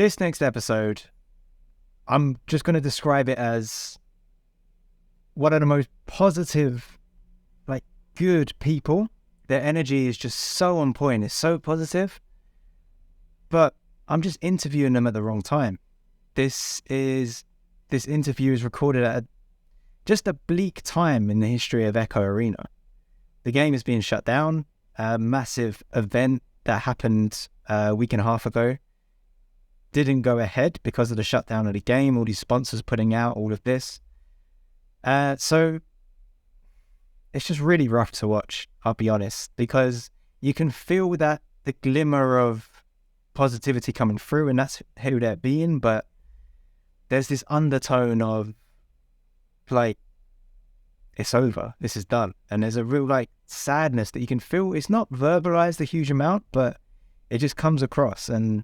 This next episode, I'm just going to describe it as one of the most positive, like good people. Their energy is just so on point. It's so positive, but I'm just interviewing them at the wrong time. This interview is recorded at just a bleak time in the history of Echo Arena. The game is being shut down. A massive event that happened a week and a half ago didn't go ahead because of the shutdown of the game, all these sponsors putting out all of this. So it's just really rough to watch, I'll be honest, because you can feel that the glimmer of positivity coming through, and that's who they're being, but there's this undertone of like, it's over, this is done. And there's a real like sadness that you can feel. It's not verbalized a huge amount, but it just comes across. And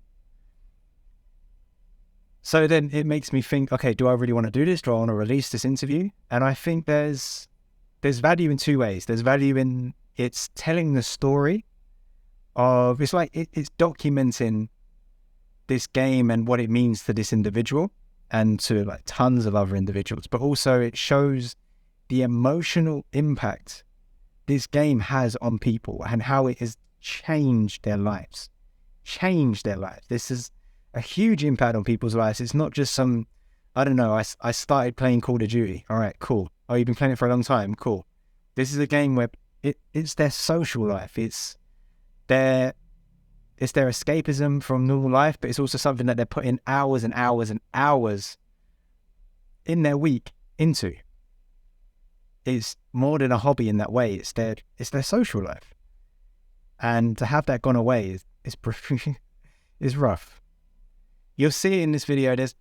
so then it makes me think, okay, do I really want to do this? Do I want to release this interview? And I think there's value in two ways. There's value in it's telling the story of, it's like it's documenting this game and what it means to this individual and to like tons of other individuals, but also it shows the emotional impact this game has on people and how it has changed their lives. This is a huge impact on people's lives. It's not just some, I don't know, I started playing Call of Duty. All right, cool. Oh, you've been playing it for a long time? Cool. This is a game where it's their social life. It's their escapism from normal life, but it's also something that they're putting hours and hours and hours in their week into. It's more than a hobby in that way. It's their social life. And to have that gone away is rough. You'll see in this video, there's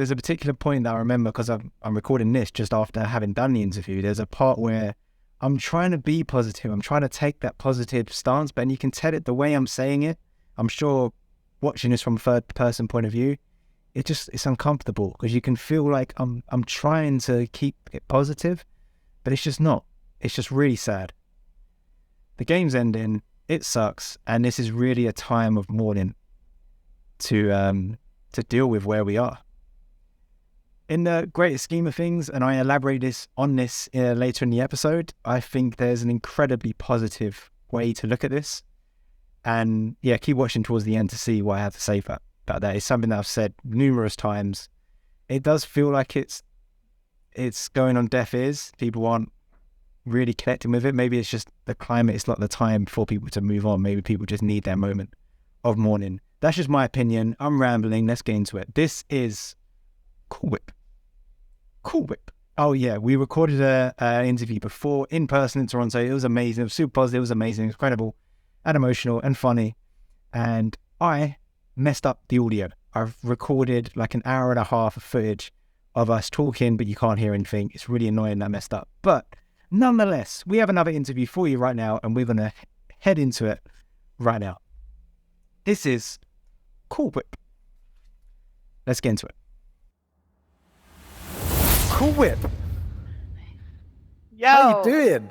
a particular point that I remember because I'm recording this just after having done the interview. There's a part where I'm trying to be positive. I'm trying to take that positive stance, but you can tell it the way I'm saying it. I'm sure watching this from a third person point of view, it's uncomfortable because you can feel like I'm trying to keep it positive, but it's just not. It's just really sad. The game's ending. It sucks, and this is really a time of mourning to deal with where we are. In the greater scheme of things, and I elaborate on this later in the episode, I think there's an incredibly positive way to look at this. And yeah, keep watching towards the end to see what I have to say about that. It's something that I've said numerous times. It does feel like it's going on deaf ears. People aren't really connecting with it. Maybe it's just the climate. It's not the time for people to move on. Maybe people just need their moment of mourning. That's just my opinion. I'm rambling. Let's get into it. This is Cool Whip. Oh yeah, we recorded an interview before in person in Toronto. It was amazing. It was super positive. It was amazing. Incredible and emotional and funny. And I messed up the audio. I've recorded like an hour and a half of footage of us talking, but you can't hear anything. It's really annoying that I messed up. But nonetheless, we have another interview for you right now, and we're going to head into it right now. This is Cool Whip. Let's get into it. Cool Whip. Yo, How you doing?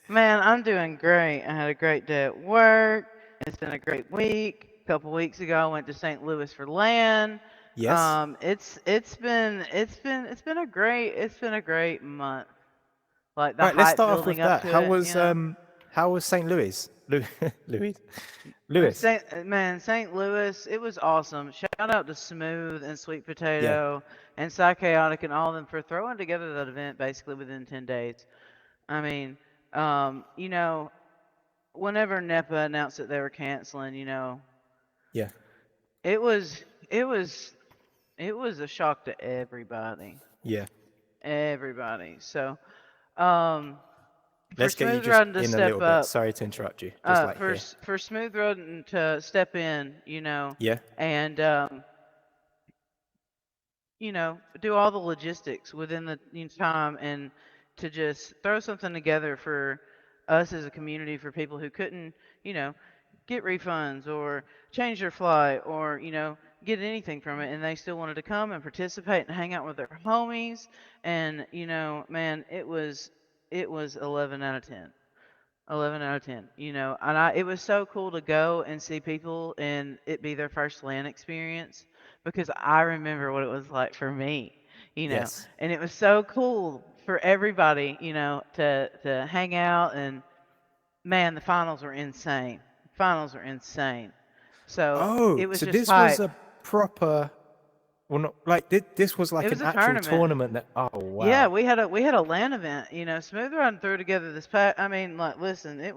man, I'm doing great. I had a great day at work. It's been a great week. A couple weeks ago, I went to St. Louis for LAN. Yes. It's been a great month. Like the All right, let's hype start off with building up that. to it, you know. How was St. Louis? Louis. St. Louis, it was awesome. Shout out to Smooth and Sweet Yeah. Potato and Psychotic and all of them for throwing together that event basically within 10 days. I mean, you know, whenever NEPA announced that they were canceling, you know, Yeah. it was it was it was a shock to everybody. Yeah. Everybody. So, um, for Let's get you Smooth just Riding to in a step little bit. up, Sorry to interrupt you. Just like for here. for Smooth Riding to step in, you know, Yeah. and you know, do all the logistics within the time and to just throw something together for us as a community for people who couldn't, you know, get refunds or change their flight or, you know, get anything from it and they still wanted to come and participate and hang out with their homies and, you know, man, it was 11 out of 10. 11 out of 10. And it was so cool to go and see people and it be their first land experience because I remember what it was like for me, Yes. and it was so cool for everybody, to hang out. And man, the finals were insane. Finals were insane. So Oh, it was so just this was hype. a proper, well, not like this was It like was an a actual tournament. tournament that. Oh Yeah, wow. we had a LAN event. Smooth Ride threw together this pack. I mean, like, listen, it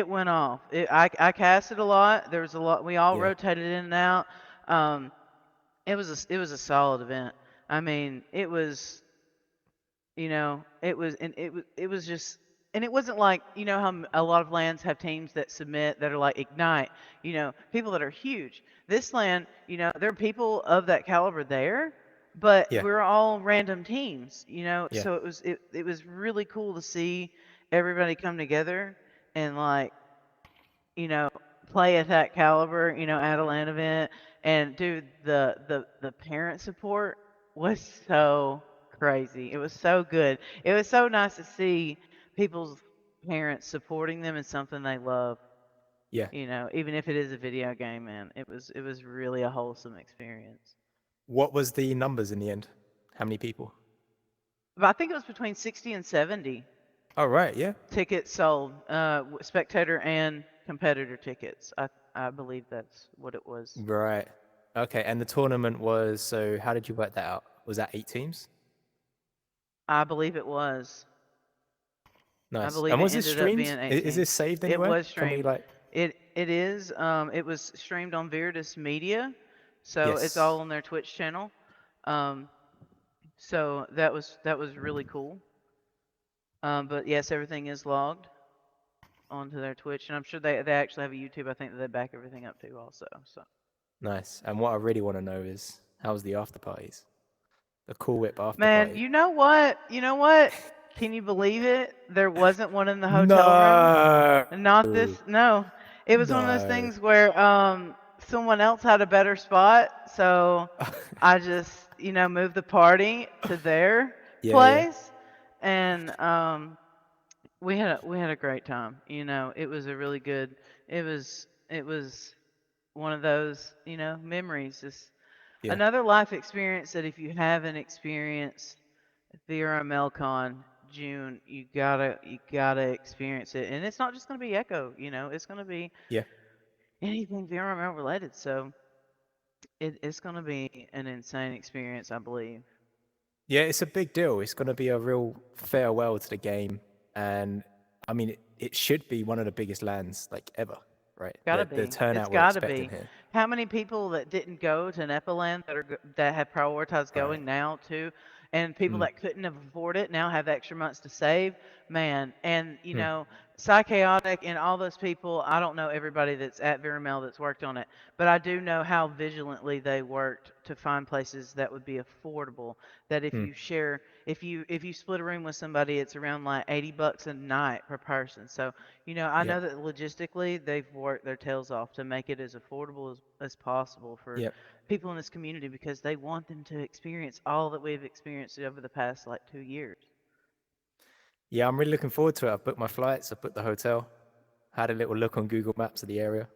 went off. I casted a lot. There was a lot. We all Yeah. rotated in and out. Um, it was a solid event. I mean, it was just, and it wasn't like, how a lot of lands have teams that submit that are like Ignite, people that are huge. This land, there are people of that caliber there, but Yeah. we're all random teams, Yeah. so it was really cool to see everybody come together and, like, you know, play at that caliber, at a LAN event. And dude, the parent support was so crazy. It was so good. It was so nice to see people's parents supporting them in something they love. Yeah. Even if it is a video game, man. It was really a wholesome experience. What was the numbers in the end? How many people? But I think it was between 60 and 70 Oh right. Yeah. tickets sold, spectator and competitor tickets. I believe that's what it was. Right. Okay. And the tournament was, so how did you work that out? Was that 8 teams? I believe it was. I Nice. believe And it was this ended up streamed? being Is 18. this saved It anywhere? was Can we streamed. like? It is. It was streamed on Viridis Media, so it's all Yes. on their Twitch channel. Um, so that was really cool. But yes, everything is logged onto their Twitch, and I'm sure they actually have a YouTube. I think that they back everything up too, also. So. Nice. And what I really want to know is how's the after parties? The Cool Whip after Man, party. you know what? You know what? Can you believe it? There wasn't one in the hotel room. No. Not this, no. It was one of those No. things where someone else had a better spot, so I just, moved the party to their Yeah. Yeah. place, and we had a great time. It was a really good. It was one of those, memories. Just Yeah. another life experience that if you haven't experienced VRMLCon June, you gotta experience it. And it's not just gonna be Echo, it's gonna be Yeah. anything VRML related. So it's gonna be an insane experience, I believe. Yeah, it's a big deal. It's going to be a real farewell to the game, and I mean, it should be one of the biggest lands like ever, right? Gotta The be. It's turnout we're gotta expecting be. here. How many people that didn't go to NEPA land that have prioritized Right. going now too, and people Mm. that couldn't have afforded it now have extra months to save, man. And Mm. Psychotic and all those people. I don't know everybody that's at Veramel that's worked on it, but I do know how vigilantly they worked to find places that would be affordable. That if Mm. you share, if you split a room with somebody, it's around like $80 a night per person. So I Yep. know that logistically they've worked their tails off to make it as affordable as possible for Yep. people in this community because they want them to experience all that we've experienced over the past like 2 years. Yeah, I'm really looking forward to it. I've booked my flights. I've booked the hotel. Had a little look on Google Maps of the area.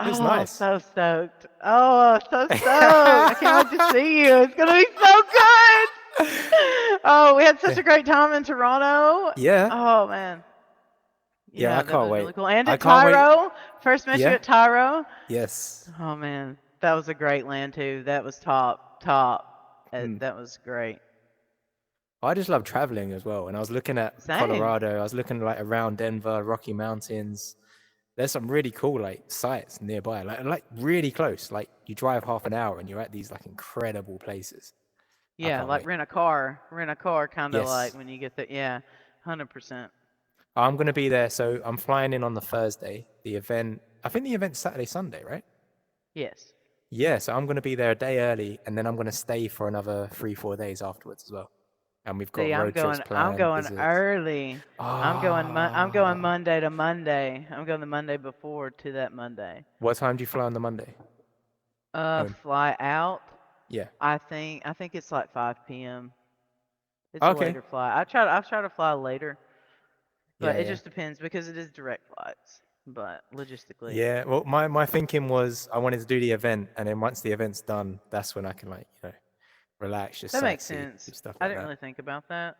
It's Oh, nice. so stoked. Oh, so stoked. I can't wait to see you. It's going to be so good. Oh, we had such Yeah. a great time in Toronto. Yeah. Oh, man. Yeah, I Yeah, that can't was wait. really cool. And I at can't wait. Tyro. First met you Yeah. at Tyro. Yes. Oh man, that was a great land too. That was top, top. Mm. That was great. I just love traveling as well. And I was looking at Same. Colorado. I was looking like around Denver, Rocky Mountains. There's some really cool like sites nearby, like really close. Like you drive half an hour and you're at these like incredible places. I Yeah, can't like wait. rent a car, kind of like Yes, when you get the, yeah, 100%. I'm gonna be there. So I'm flying in on the Thursday. The event, I think the event's Saturday, Sunday, right? Yes. Yeah, so I'm gonna be there a day early, and then I'm gonna stay for another 3, 4 days afterwards as well. And we've got See, I'm road trips going. I'm planned, going visits. early. I'm going Ah, Monday to Monday. I'm going the Monday before to that Monday. what time do you fly on the Monday home? Fly out. Yeah. I think it's like 5 p.m. It's a Okay. later flight. I try to fly later. But Yeah, it yeah. just depends because it is direct flights. But logistically, Yeah. Well, my thinking was I wanted to do the event, and then once the event's done, that's when I can like, relax, just that makes sightsee, do sense. stuff I like didn't that. really think about that.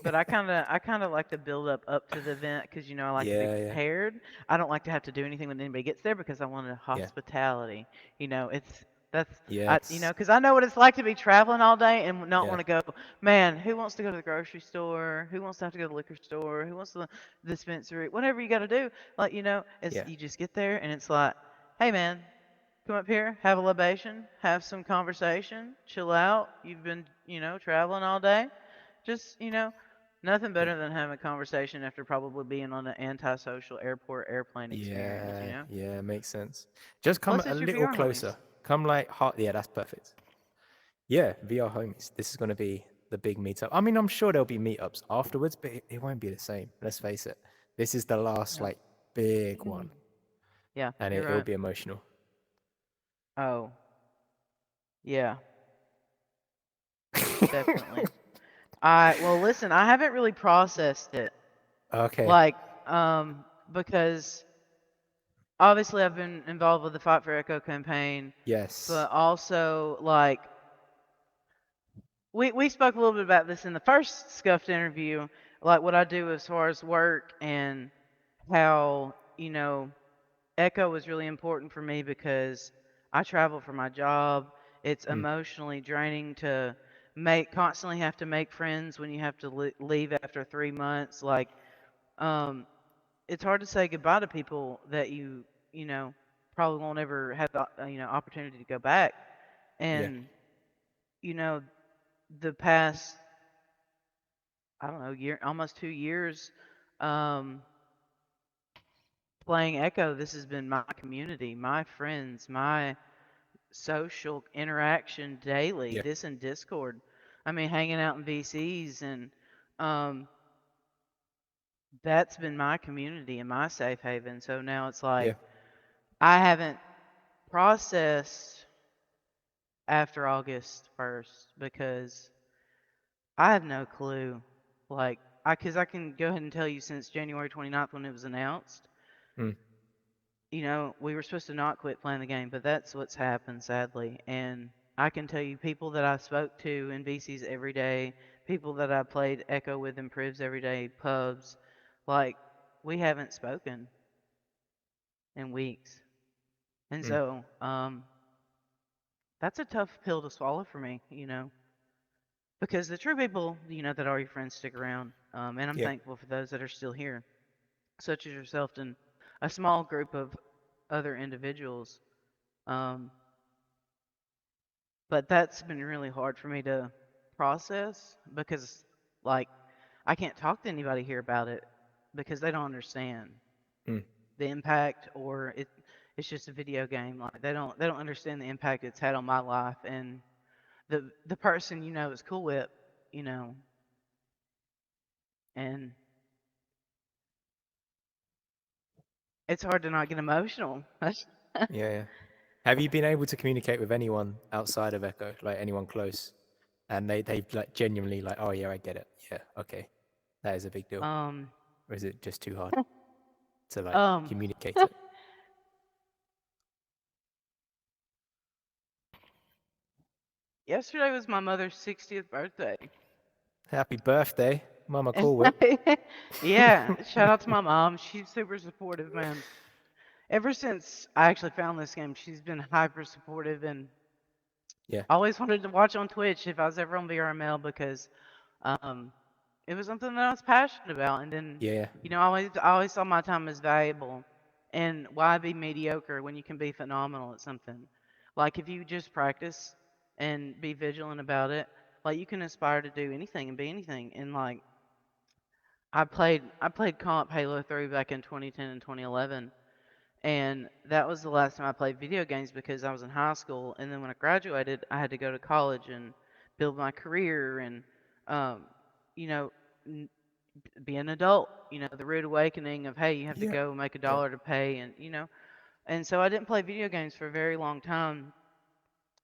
But I kind of like the build up to the event because I like to be Yeah, yeah, prepared. I don't like to have to do anything when anybody gets there because I wanted yeah. hospitality. It's that's Yes. because I know what it's like to be traveling all day and not Yeah, want to go. Man, who wants to go to the grocery store? Who wants to have to go to the liquor store? Who wants to the dispensary? Whatever you got to do, it's yeah, you just get there and it's like, hey man, come up here, have a libation, have some conversation, chill out. You've been traveling all day. Just nothing yeah, better than having a conversation after probably being on an antisocial airport airplane experience, yeah, yeah. Makes sense. Just come Plus, a it's your little VR homies. closer. Come like hot. Yeah, that's perfect. Yeah, VR homies. This is going to be the big meetup. I mean, I'm sure there'll be meetups afterwards, but it won't be the same. Let's face it. This is the last Yeah. like big one, Yeah, and you're it'll right. be emotional. Oh, yeah, definitely. Well, listen, I haven't really processed it, Okay. like, because obviously I've been involved with the Fight for Echo campaign, Yes. but also like we spoke a little bit about this in the first scuffed interview, like what I do as far as work and how Echo was really important for me because I travel for my job. It's Mm, emotionally draining to constantly have to make friends when you have to leave after 3 months. Um, it's hard to say goodbye to people that you know probably won't ever have the opportunity to go back. yeah. And you know the past, I don't know, almost 2 years, um, playing Echo. This has been my community, my friends, my social interaction daily. Yeah. This and Discord. I mean, hanging out in VCs, and um, that's been my community and my safe haven. So now it's like Yeah. I haven't processed after August 1st because I have no clue. Because I can go ahead and tell you since January 29th when it was announced, Mm, we were supposed to not quit playing the game, but that's what's happened, sadly. And I can tell you, people that I spoke to in VCs every day, people that I played Echo with in Privs every day, pubs, like, we haven't spoken in weeks. And mm, so, that's a tough pill to swallow for me, because the true people, that are your friends stick around. And I'm yeah. thankful for those that are still here, such as yourself and a small group of other individuals. Um, But that's been really hard for me to process because, like, I can't talk to anybody here about it because they don't understand Mm, the impact, or it's just a video game. Like, they don't understand the impact it's had on my life and the person is cool with, you know, and it's hard to not get emotional. yeah. Yeah. Have you been able to communicate with anyone outside of Echo, like anyone close, and they like genuinely like, oh yeah, I get it. Yeah. Okay. That is a big deal. um Or is it just too hard to like um communicate it? Yesterday was my mother's 60th birthday. Happy birthday, Mama Cool Whip. Yeah, shout out to my mom. She's super supportive, man. Ever since I actually found this game, she's been hyper supportive and Yeah. always wanted to watch on Twitch if I was ever on VRML because um, it was something that I was passionate about. And then, Yeah. I always saw my time as valuable. And why be mediocre when you can be phenomenal at something? Like, if you just practice and be vigilant about it, like, you can aspire to do anything and be anything. And like, I played comp Halo 3 back in 2010 and 2011. And that was the last time I played video games because I was in high school. And then when I graduated, I had to go to college and build my career and, um, you know, n- be an adult. The rude awakening of, hey, you have to Yeah. go make a Yeah. dollar to pay. And so I didn't play video games for a very long time.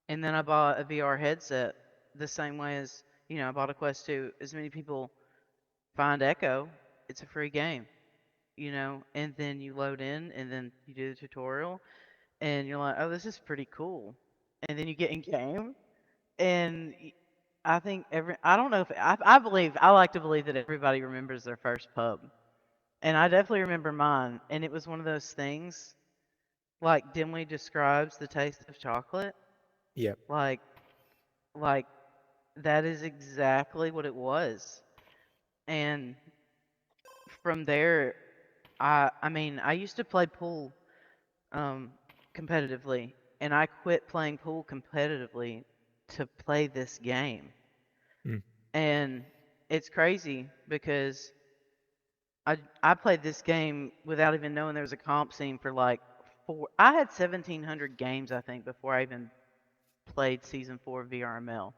And then I bought a VR headset the same way as, I bought a Quest 2. As many people find Echo. it's a free game, and then you load in and then you do the tutorial and you're like, oh, this is pretty cool. And then you get in game and I think I don't know if I like to believe that everybody remembers their first pub. And I definitely remember mine. And it was one of those things like dimly describes the taste of chocolate. Yeah. Like, like that is exactly what it was. And from there, I mean, I used to play pool um, competitively, and I quit playing pool competitively to play this game. Mm. And it's crazy because I played this game without even knowing there was a comp scene for like four. I had 1,700 games, I think, before I even played season 4 of VRML.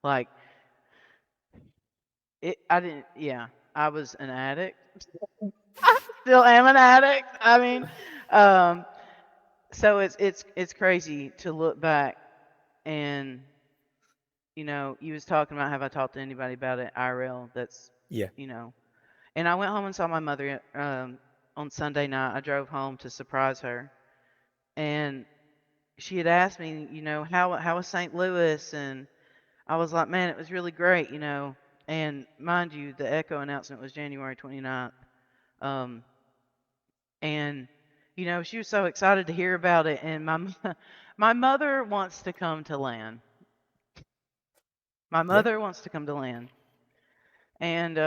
Like I didn't. Yeah, I was an addict. I still am an addict. I mean, um, so it's crazy to look back and you was talking about have I talked to anybody about it IRL that's Yeah. you know and I went home and saw my mother on Sunday night. I drove home to surprise her, and she had asked me, how was St. Louis, and I was like, man, it was really great, and mind you, the Echo announcement was January 29th. Um, and she was so excited to hear about it, and my mother wants to come to land. My Yeah. mother wants to come to land. And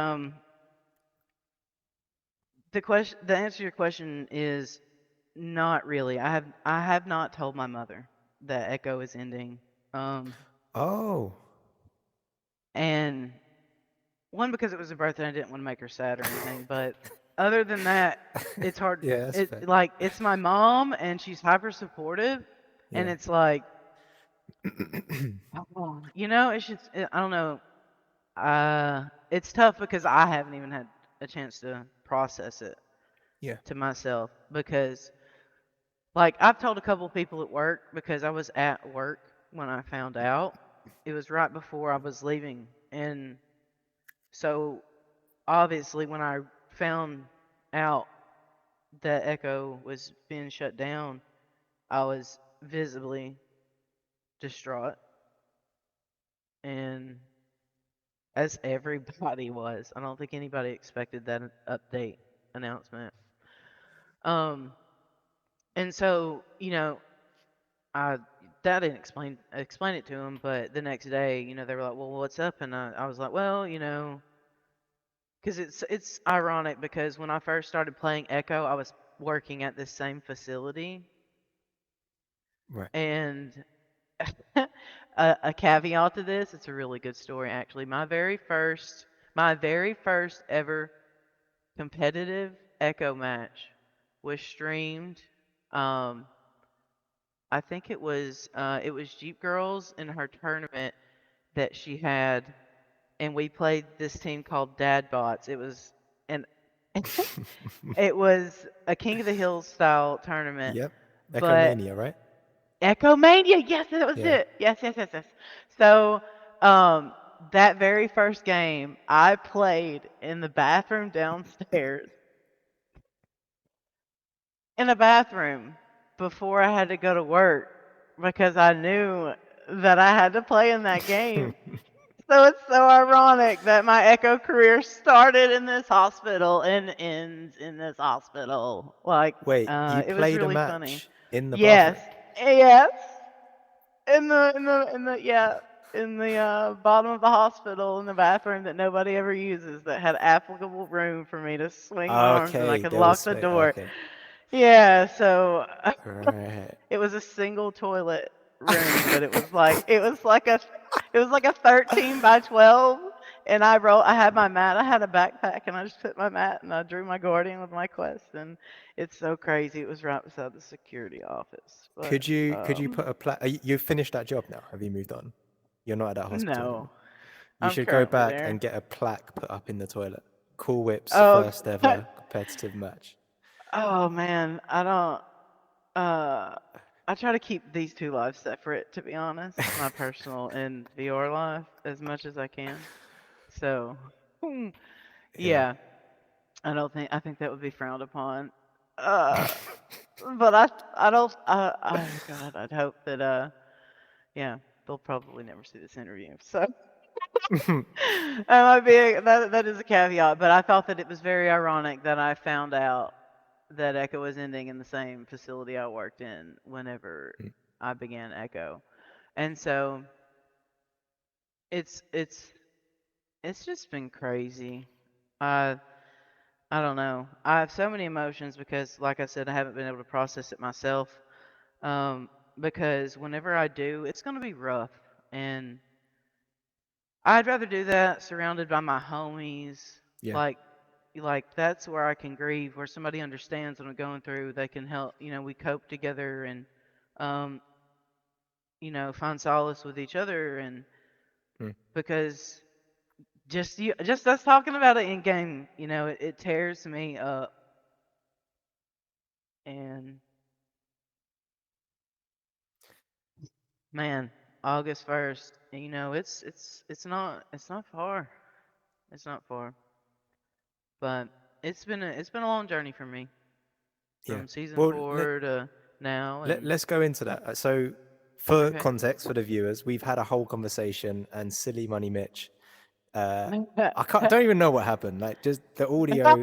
the answer to your question is not really. I have not told my mother that Echo is ending. Um, Oh. and one, because it was her birthday, I didn't want to make her sad or anything. But other than that, it's hard. Yeah, that's fair. It's my mom, and she's hyper supportive, and Yeah. it's like, it's just I don't know. It's tough because I haven't even had a chance to process it Yeah. to myself because, like, I've told a couple of people at work because I was at work when I found out. It was right before I was leaving, and so obviously when I found out that Echo was being shut down, I was visibly distraught, and as everybody was. I don't think anybody expected that update announcement. Um, and so I that didn't explain it to them, but the next day, they were like, "Well, what's up?" And I was like, "Well, because it's ironic because when I first started playing Echo, I was working at this same facility, Right. and a caveat to this, it's a really good story actually. My very first ever competitive Echo match was streamed. Um, I think it was Jeep Girls in her tournament that she had, and we played this team called Dad Bots. And it was a King of the Hills style tournament, Yep. but Ecomania, right? Echo Mania, yes, that was Yeah. it. Yes, yes, yes, yes. So, um, that very first game, I played in the bathroom downstairs, in a bathroom, before I had to go to work because I knew that I had to play in that game. So it's so ironic that my Echo career started in this hospital and ends in this hospital. Like, Wait, you it was played a really funny. match in the Yes, bathroom? yes, in the bottom of the hospital in the bathroom that nobody ever uses that had applicable room for me to swing my arms and I Okay, could there was lock the space. door. Okay. Yeah, so Right. it was a single toilet room, but it was like a 13 by 12, and I had my mat, I had a backpack, and I just put my mat and I drew my guardian with my quest, and it's so crazy. It was right beside the security office, but Could you put a plaque? You finished that job now? Have you moved on? You're not at that hospital no, anymore. You I'm should go currently back and there. get a plaque put up in the toilet. Cool Whip's Oh, first ever competitive match. oh man, I don't. Uh, I try to keep these two lives separate, to be honest, my personal and VR life, as much as I can. So, Yeah. yeah. I think that would be frowned upon. Uh, but I don't. God, I'd hope that. Yeah, they'll probably never see this interview. So that might be that is a caveat. But I thought that it was very ironic that I found out that Echo was ending in the same facility I worked in whenever I began Echo, and so it's it's it's just been crazy. I I don't know. I have so many emotions because, like I said, I haven't been able to process it myself. Um, because whenever I do, it's going to be rough, and I'd rather do that surrounded by my homies. Yeah. Like, that's where I can grieve, where somebody understands what I'm going through. They can help. We cope together and, um, find solace with each other. And Mm. because just us talking about it in game, it tears me up. And man, August 1st, it's not far. It's not far. But it's been a long journey for me Yeah. from season Well, 4 to now. And let's go into that. So, for okay. context for the viewers, we've had a whole conversation, and silly Money Mitch, I don't even know what happened. Like, just the audio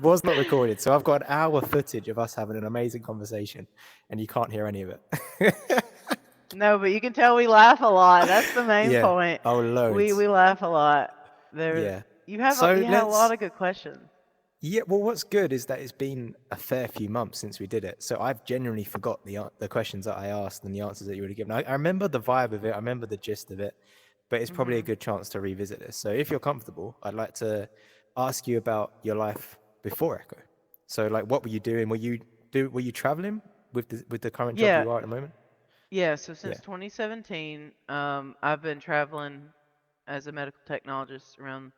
was not recorded, so I've got an hour footage of us having an amazing conversation, and you can't hear any of it. No, but you can tell we laugh a lot. That's the main Yeah. point. Oh, We loads. we laugh a lot. There, Yeah. you have So you had a lot of good questions. yeah, well, what's good is that it's been a fair few months since we did it. So I've genuinely forgot the questions that I asked and the answers that you would have given. I remember the vibe of it. I remember the gist of it, but it's probably a Hmm. good chance to revisit this. So if you're comfortable, I'd like to ask you about your life before Echo. So like, what were you doing? Were you traveling with the current job Yeah, you are at the moment? yeah. So Yeah. since 2017, I've been traveling as a medical technologist around,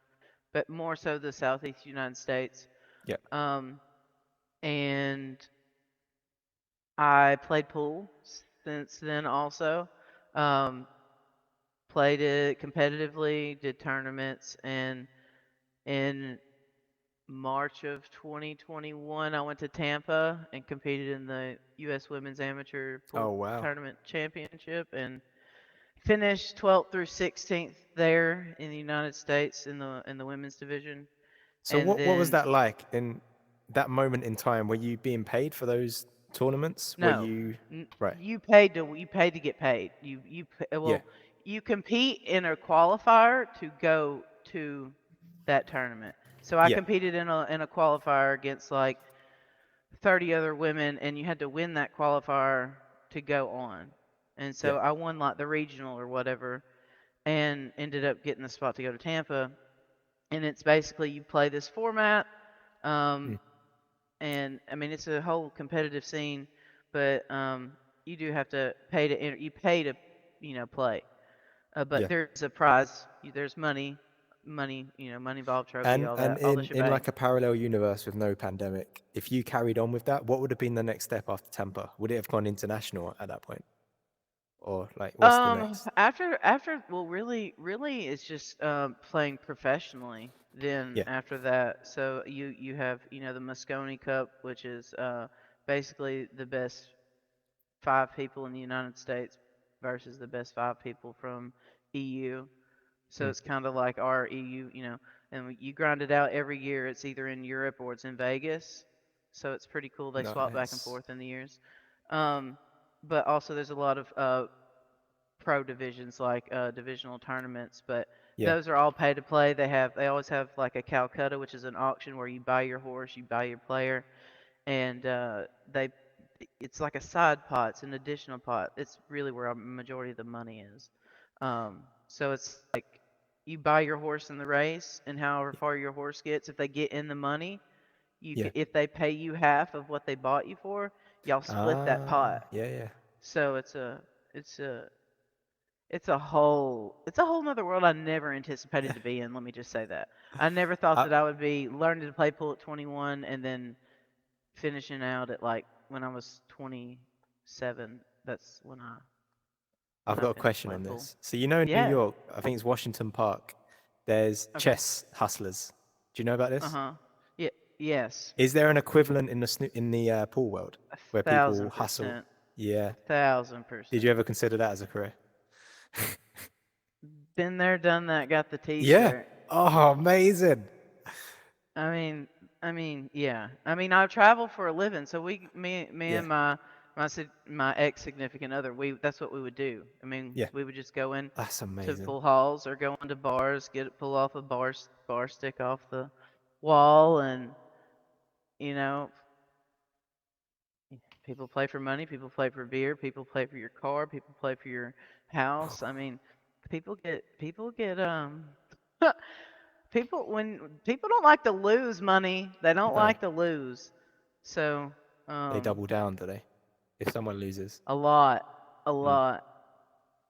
but more so the Southeast United States. Yeah. Um, and I played pool since then also. Um, Played it competitively, did tournaments, and in March of 2021, I went to Tampa and competed in the U.S. Women's Amateur Oh Pool wow. Tournament Championship and finished 12th through 16th there in the United States in the women's division. So And what was then that like in that moment in time? Were you being paid for those tournaments? Were no, you right? you paid to get paid. Yeah. Well, you compete in a qualifier to go to that tournament. So I Yeah. competed in a qualifier against like 30 other women, and you had to win that qualifier to go on. And Yeah. so I won like the regional or whatever, and ended up getting the spot to go to Tampa. And it's basically you play this format, um, Mm. and I mean it's a whole competitive scene, but you do have to pay to enter. You pay to play, but Yeah. there's a prize. There's money, money involved, trophy, all And that, all the in shebang. like a parallel universe with no pandemic, if you carried on with that, what would have been the next step after Tampa? Would it have gone international at that point? Or like what's the next? After well, really, it's just playing professionally. Then Yeah. after that, so you have the Moscone Cup, which is basically the best 5 people in the United States versus the best 5 people from EU. So Mm. it's kind of like our EU, and you grind it out every year. It's either in Europe or it's in Vegas. So it's pretty cool. They swap back and Nice. forth in the years. Um, but also there's a lot of pro divisions like divisional tournaments, but Yeah. those are all pay to play. They always have like a Calcutta, which is an auction where you buy your horse, you buy your player, and they it's like a side pot. It's an additional pot. It's really where a majority of the money is. So it's like you buy your horse in the race, and however far your horse gets, if they get in the money, Yeah. if they pay you half of what they bought you for, y'all split that Ah, pot. yeah, yeah. So it's a it's a whole nother world I never anticipated to be in. Let me just say that. I never thought I, that I would be learning to play pool at 21 and then finishing out at like when I was 27. That's when I've I got a finished question playing on pool. this. So you know in New Yeah. York, I think it's Washington Park, there's Okay. chess hustlers. Do you know about this? Uh-huh. Yeah. Yes, Is there an equivalent in the pool world where people hustle? 1,000%. Yeah. 1,000%. Did you ever consider that as a career? Been there, done that, got the Yeah. T-shirt. Oh, amazing. I mean, yeah. I mean, I travel for a living, so me Yeah. and my ex significant other, that's what we would do. I mean, Yeah. we would just go in That's to amazing. pool halls or go into bars, pull off a bar stick off the wall, and you know, people play for money, people play for beer, people play for your car, people play for your house. I mean, people get when people don't like to lose money, they don't No. like to lose. So, They double down, do they? If someone loses. a lot,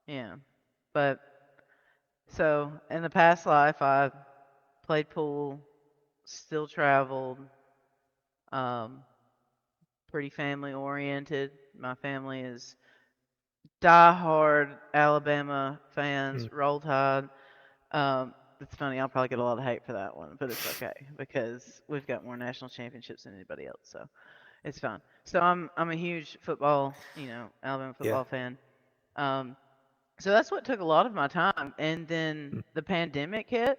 yeah. But so in the past life, I played pool, still traveled, um, pretty family oriented. My family is diehard Alabama fans, Roll Tide. It's funny, I'll probably get a lot of hate for that one, but it's okay because we've got more national championships than anybody else, so it's fine. So I'm a huge football, Alabama Yeah. football fan. So that's what took a lot of my time, and then the pandemic hit.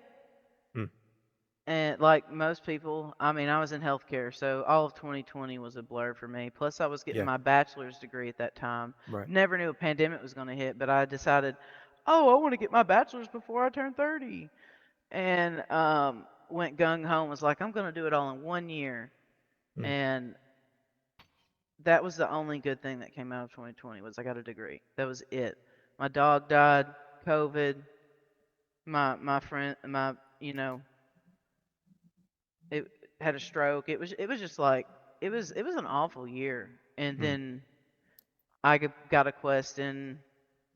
And like most people, I mean, I was in healthcare, so all of 2020 was a blur for me. Plus, I was getting Yeah. my bachelor's degree at that time. Right. Never knew a pandemic was going to hit, but I decided, oh, I want to get my bachelor's before I turn 30. And went gung ho and was like, I'm going to do it all in 1 year. And that was the only good thing that came out of 2020 was I got a degree. That was it. My dog died, COVID. My friend, it had a stroke. It was just like it was an awful year. And then I got a quest in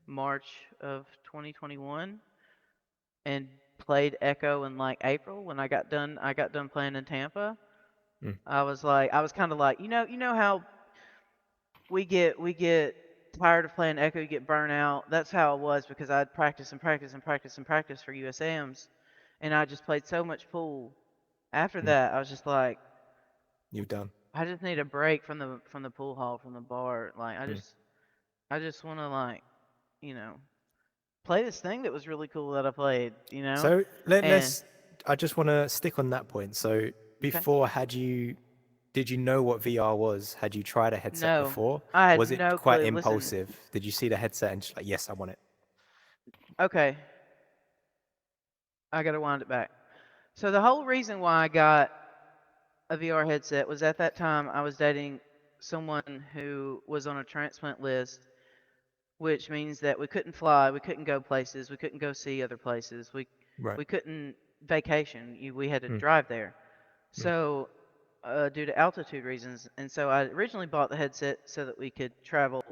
March of 2021 and played Echo in like April when I got done. I got done playing in Tampa. I was kind of like, you know how we get tired of playing Echo, you get burnt out. That's how it was because I'd practice and practice and practice and practice for USMs, and I just played so much pool. After that, I was just like, You're done. I just need a break from the pool hall, from the bar. Like I just want to like, you know, play this thing that was really cool that I played. So And let's. I just want to stick on that point. So before, did you know what VR was? Had you tried a headset no, before? I had Was it no quite clue. Listen, impulsive? Did you see the headset and just like, yes, I want it? okay, I gotta wind it back. So the whole reason why I got a VR headset was at that time I was dating someone who was on a transplant list, which means that we couldn't fly, we couldn't go places, we couldn't go see other places, Right. we couldn't vacation. We had to drive there. So due to altitude reasons, and so I originally bought the headset so that we could travel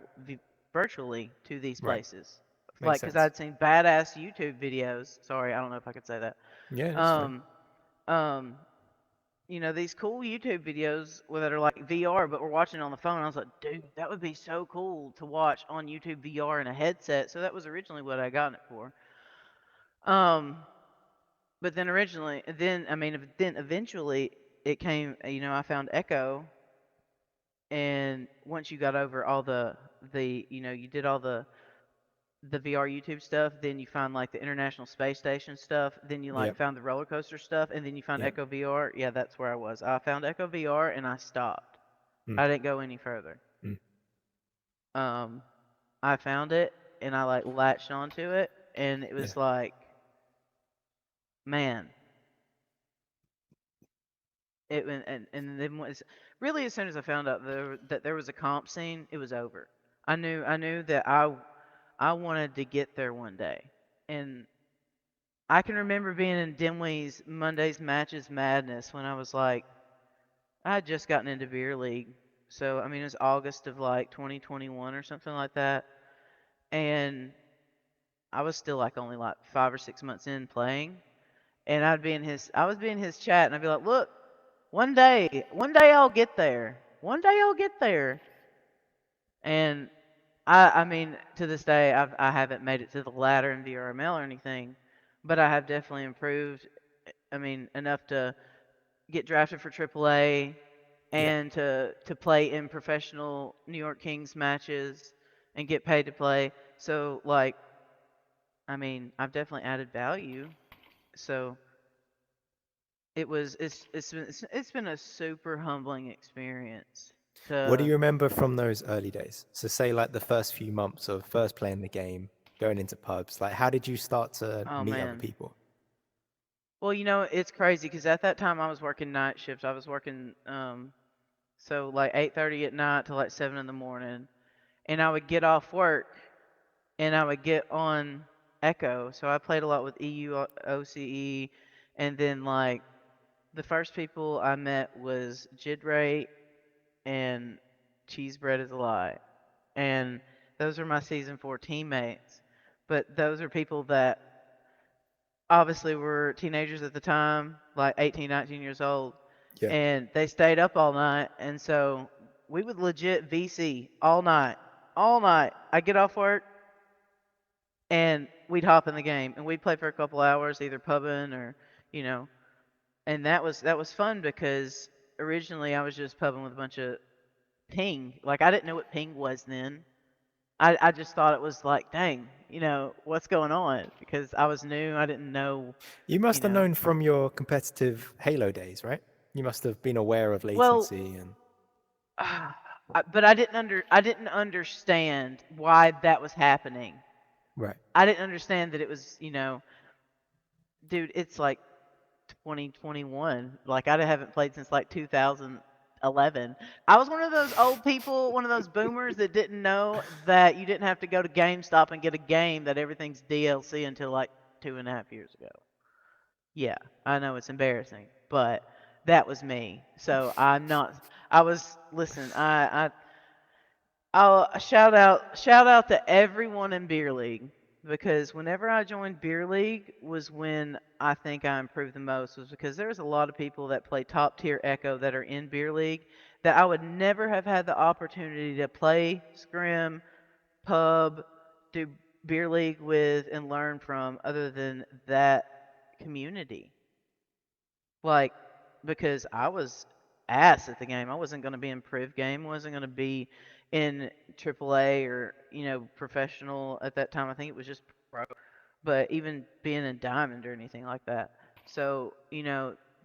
virtually to these Right. places, Makes like because sense. I'd seen badass YouTube videos. Sorry, I don't know if I could say that. Yeah, that's fine. Um, these cool YouTube videos that are like VR, but we're watching on the phone. I was like, dude, that would be so cool to watch on YouTube VR in a headset. So that was originally what I got it for. But then eventually it came. I found Echo, and once you got over all you did all the VR YouTube stuff, then you find like the International Space Station stuff, then you like Yep. found the roller coaster stuff, and then you found Yep. Echo VR. Yeah, that's where I was. I found Echo VR and I stopped. I didn't go any further. I found it and I like latched onto it, and it was like, man, and then really as soon as I found out that there was a comp scene, it was over. I knew that I wanted to get there one day, and I can remember being in Dimwey's Monday's Matches Madness when I was like, I had just gotten into beer league. So, I mean, it was August of like 2021 or something like that. And I was still like only like 5 or 6 months in playing. And I would be in his chat and I'd be like, look, one day I'll get there. One day I'll get there. And I mean, to this day, I haven't made it to the ladder in VRML or anything, but I have definitely improved. I mean, enough to get drafted for AAA Yeah. and to play in professional New York Kings matches and get paid to play. So like, I mean, I've definitely added value. So it's been a super humbling experience What do to you remember from those early days? So say like the first few months of first playing the game, going into pubs, like how did you start to oh meet other man. people? Well, it's crazy because at that time I was working night shifts. I was working so like 8:30 at night to like 7 in the morning, and I would get off work and I would get on Echo. So I played a lot with EU OCE, and then like the first people I met was Jidray and Cheese Bread is a Lie, and those are my season 4 teammates. But those are people that obviously were teenagers at the time, like 18, 19 years old, Yeah. and they stayed up all night, and so we would legit VC all night, all night. I get off work and we'd hop in the game and we'd play for a couple hours, either pubbing or, you know, and that was fun because originally I was just pubbing with a bunch of ping. Like I didn't know what ping was then. I just thought it was like, dang, what's going on? Because I was new, I didn't know, You you must have know. known from your competitive Halo days, right? You must have been aware of Well, latency and but I didn't understand why that was happening. right. I didn't understand that it was, dude, it's like 2021. Like I haven't played since like 2011. I was one of those old people, one of those boomers that didn't know that you didn't have to go to GameStop and get a game that everything's DLC until like 2.5 years ago. Yeah, I know it's embarrassing, but that was me. So I'm not. I was. Listen, I'll shout out to everyone in beer league, because whenever I joined beer league was when I think I improved the most, was because there's a lot of people that play top tier Echo that are in beer league that I would never have had the opportunity to play scrim, pub, do beer league with and learn from other than that community. Like, because I was ass at the game. I wasn't going to be in Priv game. Wasn't going to be in AAA or professional at that time. I think it was just pro. But even being in Diamond or anything like that. So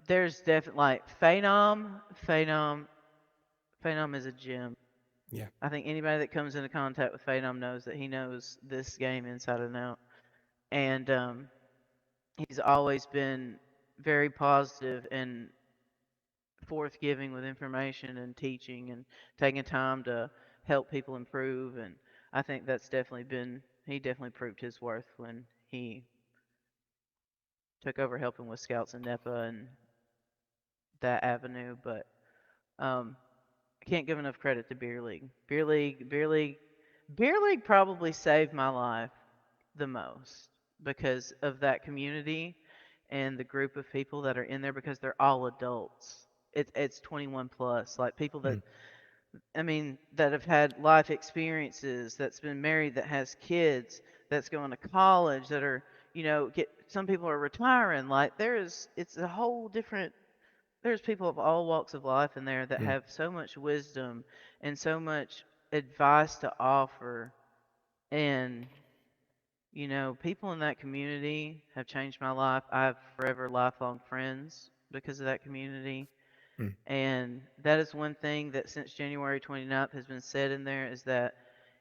there's definitely like Phenom is a gem. Yeah. I think anybody that comes into contact with Phenom knows that he knows this game inside and out. And he's always been very positive and forthgiving with information and teaching and taking time to help people improve. And I think he definitely proved his worth when he took over helping with scouts and NEPA and that avenue. But I can't give enough credit to beer league. Beer league probably saved my life the most because of that community and the group of people that are in there, because they're all adults. It's 21 plus, like people that, Mm. I mean, that have had life experiences, that's been married, that has kids, that's going to college, that are, get some people are retiring. Like it's a whole different. There's people of all walks of life in there that Mm. have so much wisdom and so much advice to offer. And people in that community have changed my life. I have forever lifelong friends because of that community. Mm. And that is one thing that since January 29th has been said in there, is that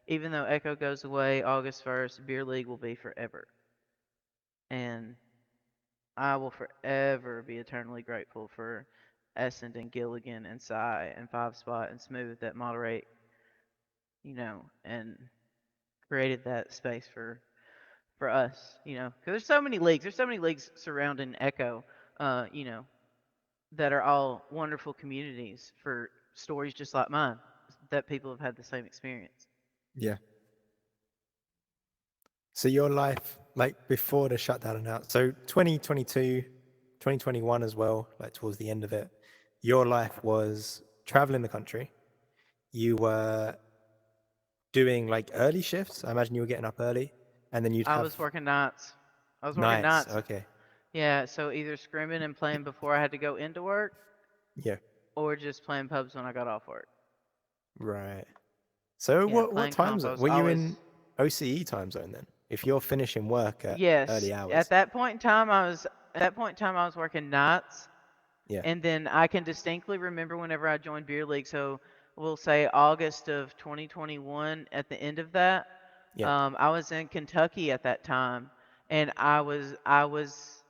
even though Echo goes away August 1st, Beer League will be forever. And I will forever be eternally grateful for Essend and Gilligan and Cy and Five Spot and Smooth that moderate, and created that space for us, because there's so many leagues. There's so many leagues surrounding Echo, that are all wonderful communities for stories just like mine, that people have had the same experience. Yeah. So your life, like before the shutdown and out, so 2022, 2021 as well, like towards the end of it, your life was traveling the country. You were doing like early shifts. I imagine you were getting up early, and then you'd I have was working nights. I was working nights. nights. Okay. Yeah, so either scrimming and playing before I had to go into work, Yeah. or just playing pubs when I got off work. Right. So Yeah, what playing time comp. I zone was were you always in? OCE time zone then? If you're finishing work at early yes. hours. At that point in time, I was working nights, Yeah. and then I can distinctly remember whenever I joined beer league. So we'll say August of 2021. At the end of that, Yeah. I was in Kentucky at that time, and I was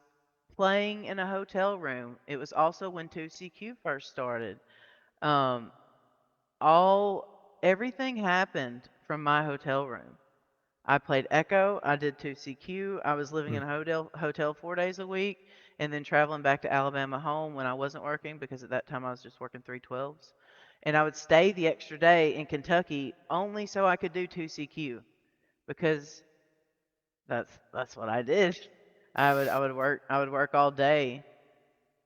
playing in a hotel room. It was also when 2CQ first started. Um, everything happened from my hotel room. I played Echo. I did 2CQ. I was living Mm. in a hotel 4 days a week, and then traveling back to Alabama home when I wasn't working, because at that time I was just working 312s. And I would stay the extra day in Kentucky only so I could do 2CQ, because that's what I did. I would work all day,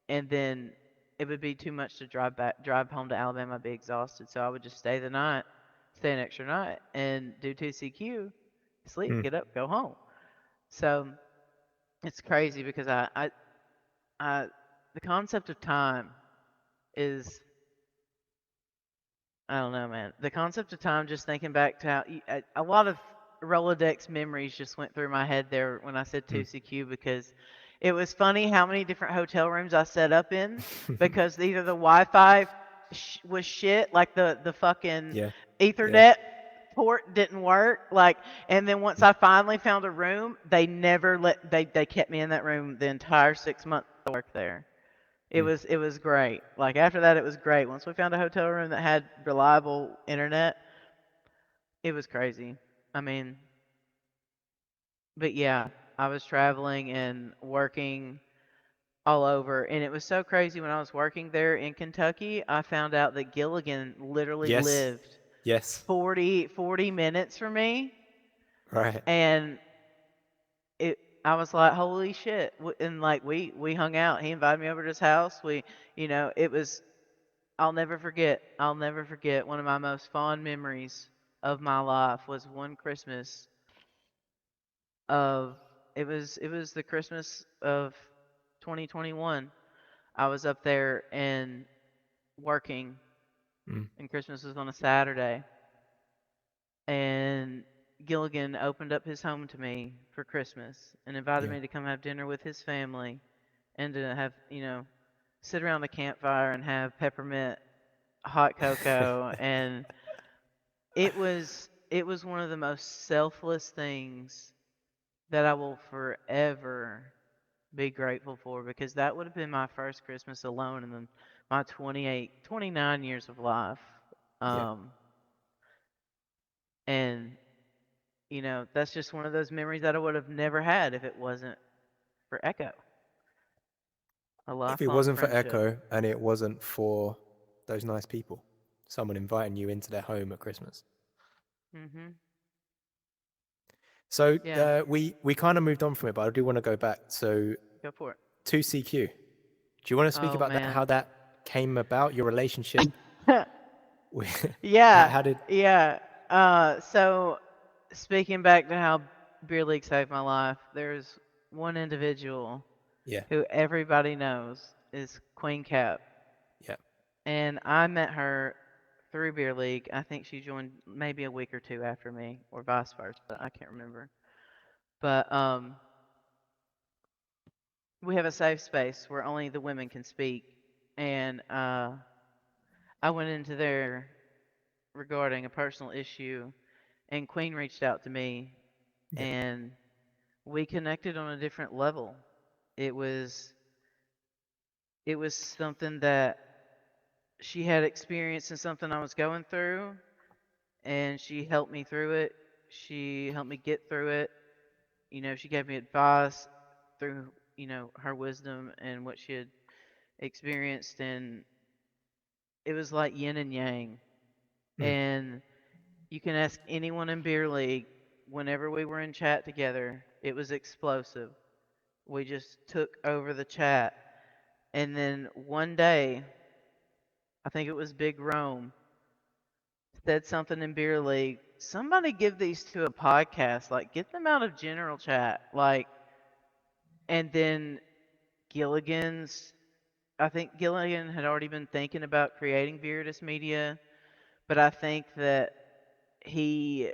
and then it would be too much to drive home to Alabama. I'd be exhausted, so I would just stay an extra night, and do 2CQ, sleep, Mm. get up, go home. So it's crazy because I the concept of time is, I don't know, man. The concept of time, just thinking back to how a lot of Rolodex memories just went through my head there when I said Mm. 2CQ, because it was funny how many different hotel rooms I set up in, because either the Wi-Fi was shit, like the fucking Yeah. Yeah. Ethernet port didn't work, like, and then once I finally found a room, they kept me in that room the entire 6 months I worked there. Mm. It was great. Like, after that, it was great. Once we found a hotel room that had reliable internet, it was crazy. I mean, but yeah, I was traveling and working all over, and it was so crazy. When I was working there in Kentucky, I found out that Gilligan literally Yes. lived Yes. 40 minutes from me, Right. and it I was like, holy shit. And like, we hung out. He invited me over to his house. It was, I'll never forget. I'll never forget. One of my most fond memories of my life was one Christmas of it was the Christmas of 2021. I was up there and working, Mm. and Christmas was on a Saturday. And Gilligan opened up his home to me for Christmas and invited Yeah. me to come have dinner with his family, and to have, sit around the campfire and have peppermint hot cocoa. And it was one of the most selfless things that I will forever be grateful for, because that would have been my first Christmas alone in my 29 years of life. Yeah. Um, and that's just one of those memories that I would have never had if it wasn't for Echo, a If it lifelong wasn't for friendship. Echo and it wasn't for those nice people, someone inviting you into their home at Christmas. Mhm. So Yeah, we kind of moved on from it, but I do want to go back. So go for it. 2CQ. Do you want to speak Oh about that? How man. that came about? Your relationship with Yeah, how did? yeah. So speaking back to how beer league saved my life, there's one individual Yeah. who everybody knows is Queen Cap, Yeah. and I met her through beer league. I think she joined maybe a week or two after me, or vice versa. I can't remember. But we have a safe space where only the women can speak, and I went into there regarding a personal issue, and Queen reached out to me, Yeah. and we connected on a different level. It was it was something that she had experienced, and something I was going through, and she helped me through it. She helped me get through it. She gave me advice through, her wisdom and what she had experienced, and it was like yin and yang. Mm. And you can ask anyone in beer league. Whenever we were in chat together, it was explosive. We just took over the chat. And then one day, I think it was Big Rome, said something in beer league. Somebody give these to a podcast. Like, get them out of general chat. Like, and then Gilligan's I think Gilligan had already been thinking about creating Viridis Media, but I think that he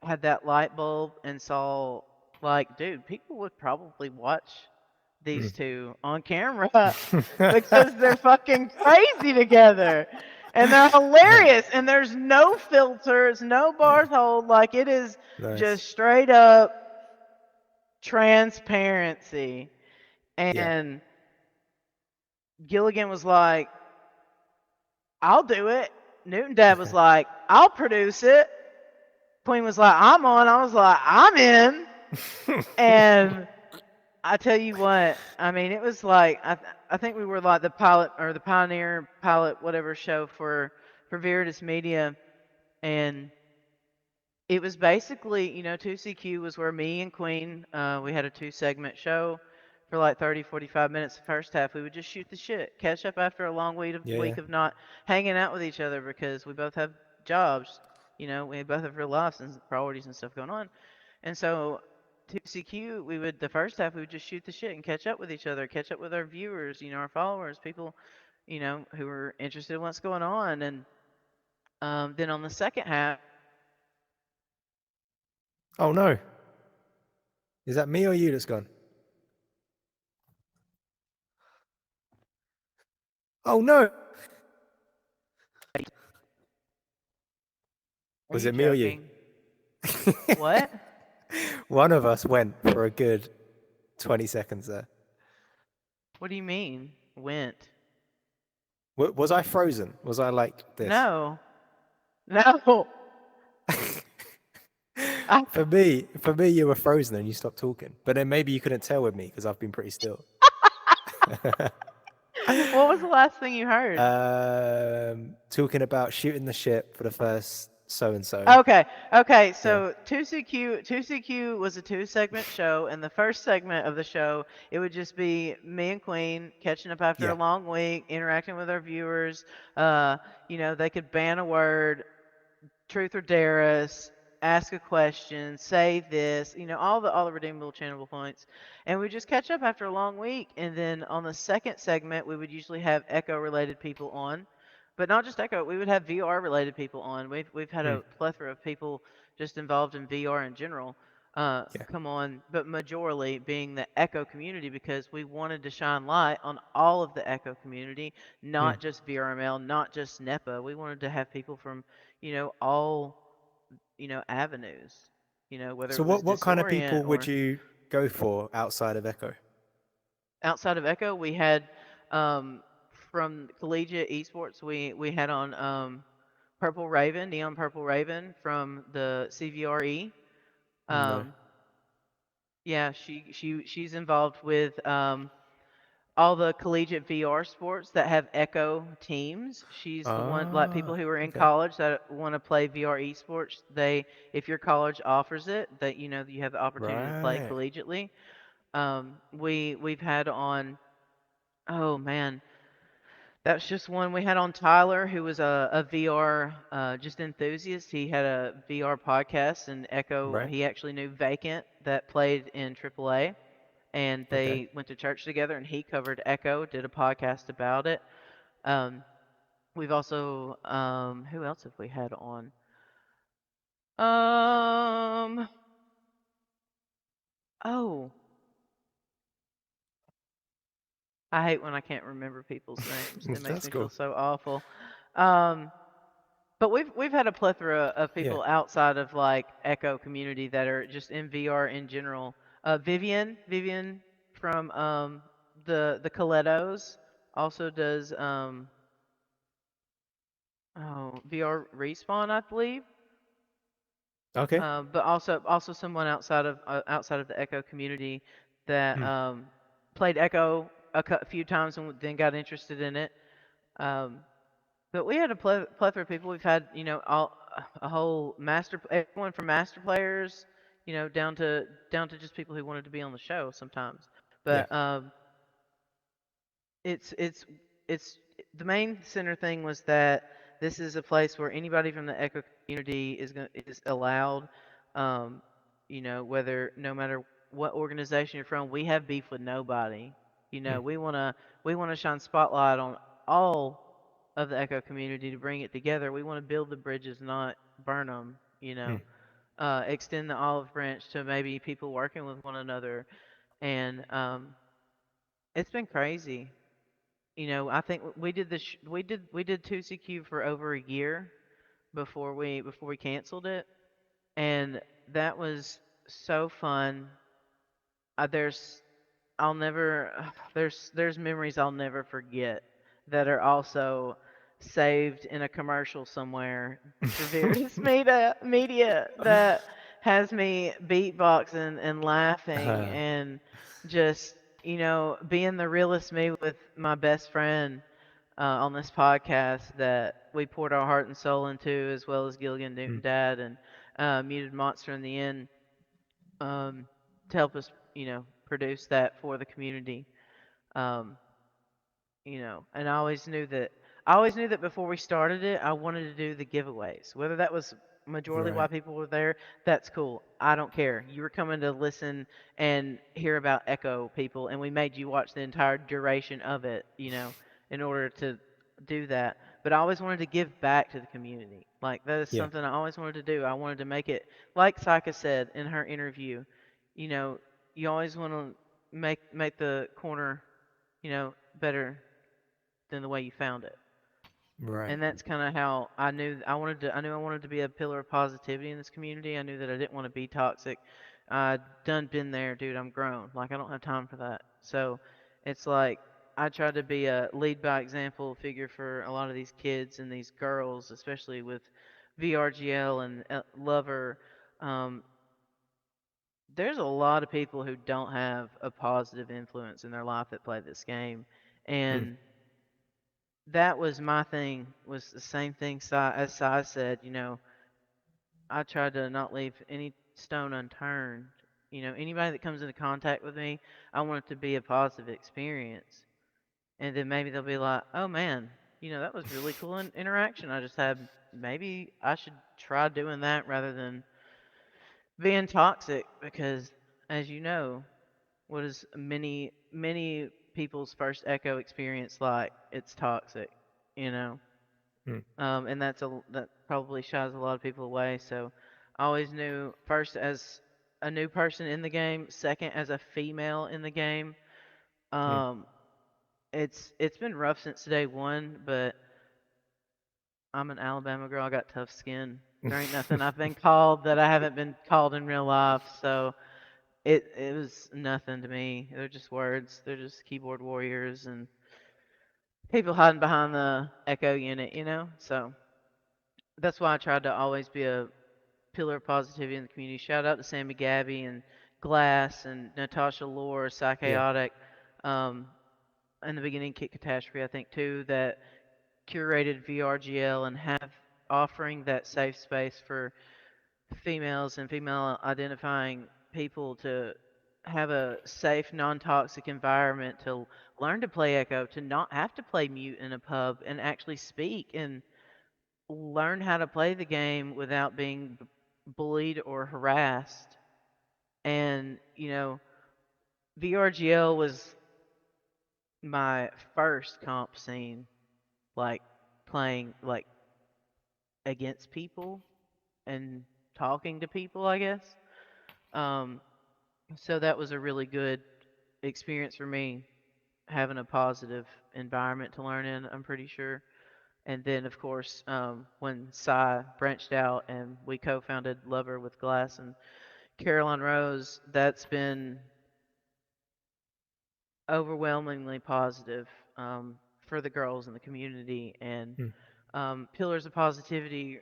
had that light bulb and saw, like, dude, people would probably watch these two on camera because they're fucking crazy together. And they're hilarious. And there's no filters, no bars hold. Like, it is Nice. just straight up transparency. Yeah. And Gilligan was like, I'll do it. Newton Dad was like, I'll produce it. Queen was like, I'm on. I was like, I'm in. And I tell you what, I mean, it was like, I think we were like the pilot or the pioneer pilot, whatever show for Viridis Media. And it was basically, 2CQ was where me and Queen, we had a 2-segment show for like 30, 45 minutes. The first half, we would just shoot the shit, catch up after a long week of not hanging out with each other because we both have jobs. We both have real lives and priorities and stuff going on. And so 2CQ, the first half, we would just shoot the shit and catch up with each other, catch up with our viewers, our followers, people, who were interested in what's going on. And then on the second half, Oh no. Is that me or you that's gone? Oh no. Was it me or you? What? One of us went for a good 20 seconds there. What do you mean, went? Was I frozen? Was I like this? No. For me, you were frozen and you stopped talking. But then maybe you couldn't tell with me because I've been pretty still. What was the last thing you heard? Talking about shooting the shit for the first so-and-so. Okay. So 2CQ was a 2-segment show, and the first segment of the show, it would just be me and Queen catching up after a long week, interacting with our viewers. They could ban a word, truth or dare us, ask a question, say this, all the redeemable channel points. And we just catch up after a long week. And then on the second segment, we would usually have Echo related people on. But not just Echo, we would have VR related people on. We've had a plethora of people just involved in VR in general come on, but majorly being the Echo community, because we wanted to shine light on all of the Echo community, not just VRML, not just NEPA. We wanted to have people from all avenues. Whether So it was what kind of people Disorient would or you go for outside of Echo? outside of Echo, we had from collegiate esports, we had on Purple Raven, Neon Purple Raven from the CVRE. No. Yeah, she's involved with all the collegiate VR sports that have Echo teams. She's the one, like people who are in college that want to play VR esports. If your college offers it, that you have the opportunity to play collegiately. We've had on, oh man, that's just one. We had on Tyler, who was a VR just enthusiast. He had a VR podcast, and Echo. He actually knew Vacant that played in AAA. And they went to church together, and he covered Echo, did a podcast about it. We've also, who else have we had on? Oh, I hate when I can't remember people's names. It makes me feel so awful. But we've had a plethora of people outside of like Echo community that are just in VR in general. Vivian from the Colettos also does VR Respawn, I believe. Okay. But also someone outside of the Echo community that played Echo a few times and then got interested in it. But we had a plethora of people. We've had a whole everyone from master players, down to just people who wanted to be on the show sometimes. But it's the main center thing was that this is a place where anybody from the Echo community is allowed. No matter what organization you're from, we have beef with nobody. We want to shine spotlight on all of the Echo community to bring it together. We want to build the bridges, not burn them. Extend the olive branch to maybe people working with one another, and it's been crazy. I think we did this. We did 2CQ for over a year before we canceled it, and that was so fun. There's I'll never there's memories I'll never forget that are also saved in a commercial somewhere for various media that has me beatboxing and laughing and just being the realest me with my best friend on this podcast that we poured our heart and soul into, as well as Gilligan Newton Dad and Muted Monster in the end, to help us, produce that for the community. Um, and I always knew that before we started it, I wanted to do the giveaways. Whether that was majorly why Right. people were there, that's cool. I don't care. You were coming to listen and hear about Echo people, and we made you watch the entire duration of it, in order to do that. But I always wanted to give back to the community. Like, that is Yeah. something I always wanted to do. I wanted to make it, like Sika said in her interview, you know, you always want to make the corner, better than the way you found it. Right. And that's kind of how I knew I wanted to be a pillar of positivity in this community. I knew that I didn't want to be toxic. I done been there, dude. I'm grown. Like, I don't have time for that. So it's like I tried to be a lead by example figure for a lot of these kids and these girls, especially with VRGL and Lover. Um, there's a lot of people who don't have a positive influence in their life that play this game, Mm. and that was my thing. Was the same thing as Sai said. I tried to not leave any stone unturned. Anybody that comes into contact with me, I want it to be a positive experience, and then maybe they'll be like, "Oh man, that was really cool interaction I just had. Maybe I should try doing that rather than being toxic." Because, as you know, what is many people's first Echo experience like? It's toxic, you know. Mm. And that probably shies a lot of people away. So I always knew, first as a new person in the game, second as a female in the game. Mm. Um, it's been rough since day one, but I'm an Alabama girl. I got tough skin. There ain't nothing I've been called that I haven't been called in real life. So it was nothing to me. They're just words. They're just keyboard warriors and people hiding behind the Echo unit. So that's why I tried to always be a pillar of positivity in the community. Shout out to Sammy Gabby and Glass and Natasha Lore, Yeah. Psychaotic, um, in the beginning, Kit Catastrophe, I think, too, that curated VRGL and have offering that safe space for females and female identifying people to have a safe, non toxic environment to learn to play Echo, to not have to play mute in a pub and actually speak and learn how to play the game without being bullied or harassed. And, VRGL was my first comp scene, like playing like against people and talking to people, I guess. Um, so that was a really good experience for me, having a positive environment to learn in, I'm pretty sure. And then, of course, when Psy branched out and we co-founded Lover with Glass and Caroline Rose, that's been overwhelmingly positive, for the girls in the community. And Mm. pillars of positivity,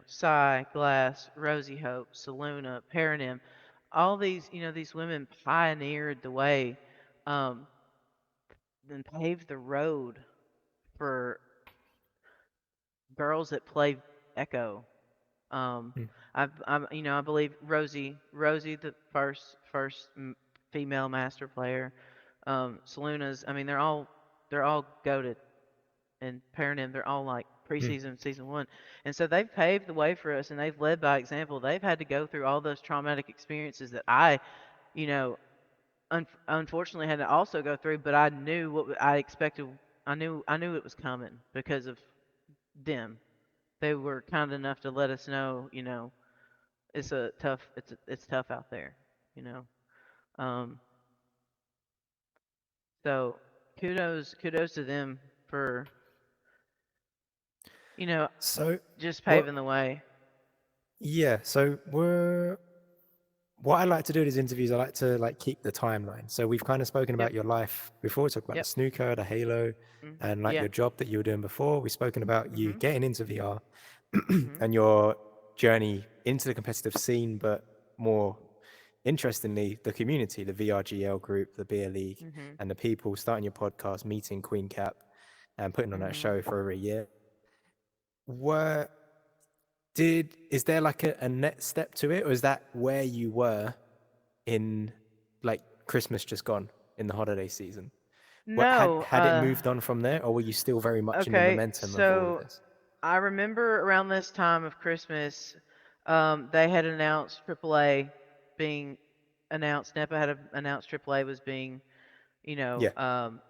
Psy, Glass, Rosie Hope, Saluna, Paranim, all these women pioneered the way, um, and paved the road for girls that play Echo. Um, Mm. I believe Rosie, the first female master player. Saluna's, I mean, they're all goated, and Paranim, they're all like Mm. preseason, season one, and so they've paved the way for us, and they've led by example. They've had to go through all those traumatic experiences that I, you know, unfortunately had to also go through, but I knew what I expected. I knew it was coming because of them. They were kind enough to let us know, it's tough out there, you know. Um, so kudos to them for, you know, So just what? paving the way. Yeah. So what I like to do in these interviews, I like to keep the timeline. So we've kind of spoken Yep. about your life before. We talked about the Yep. snooker, the Halo, and Yeah. your job that you were doing before. We've spoken about you Mhm. getting into VR Mhm. and your journey into the competitive scene, but more interestingly, the community, the VRGL group, the Beer League, Mhm. and the people starting your podcast, meeting Queen Cap, and putting on that Mhm. show for over a year. Were is there like a next step to it, or is that where you were in like Christmas just gone in the holiday season? What No. had it moved on from there, or were you still very much in the Okay. momentum of all of So this? I remember around this time of Christmas, they had announced AAA being announced. NEPA had announced AAA was being, Yeah,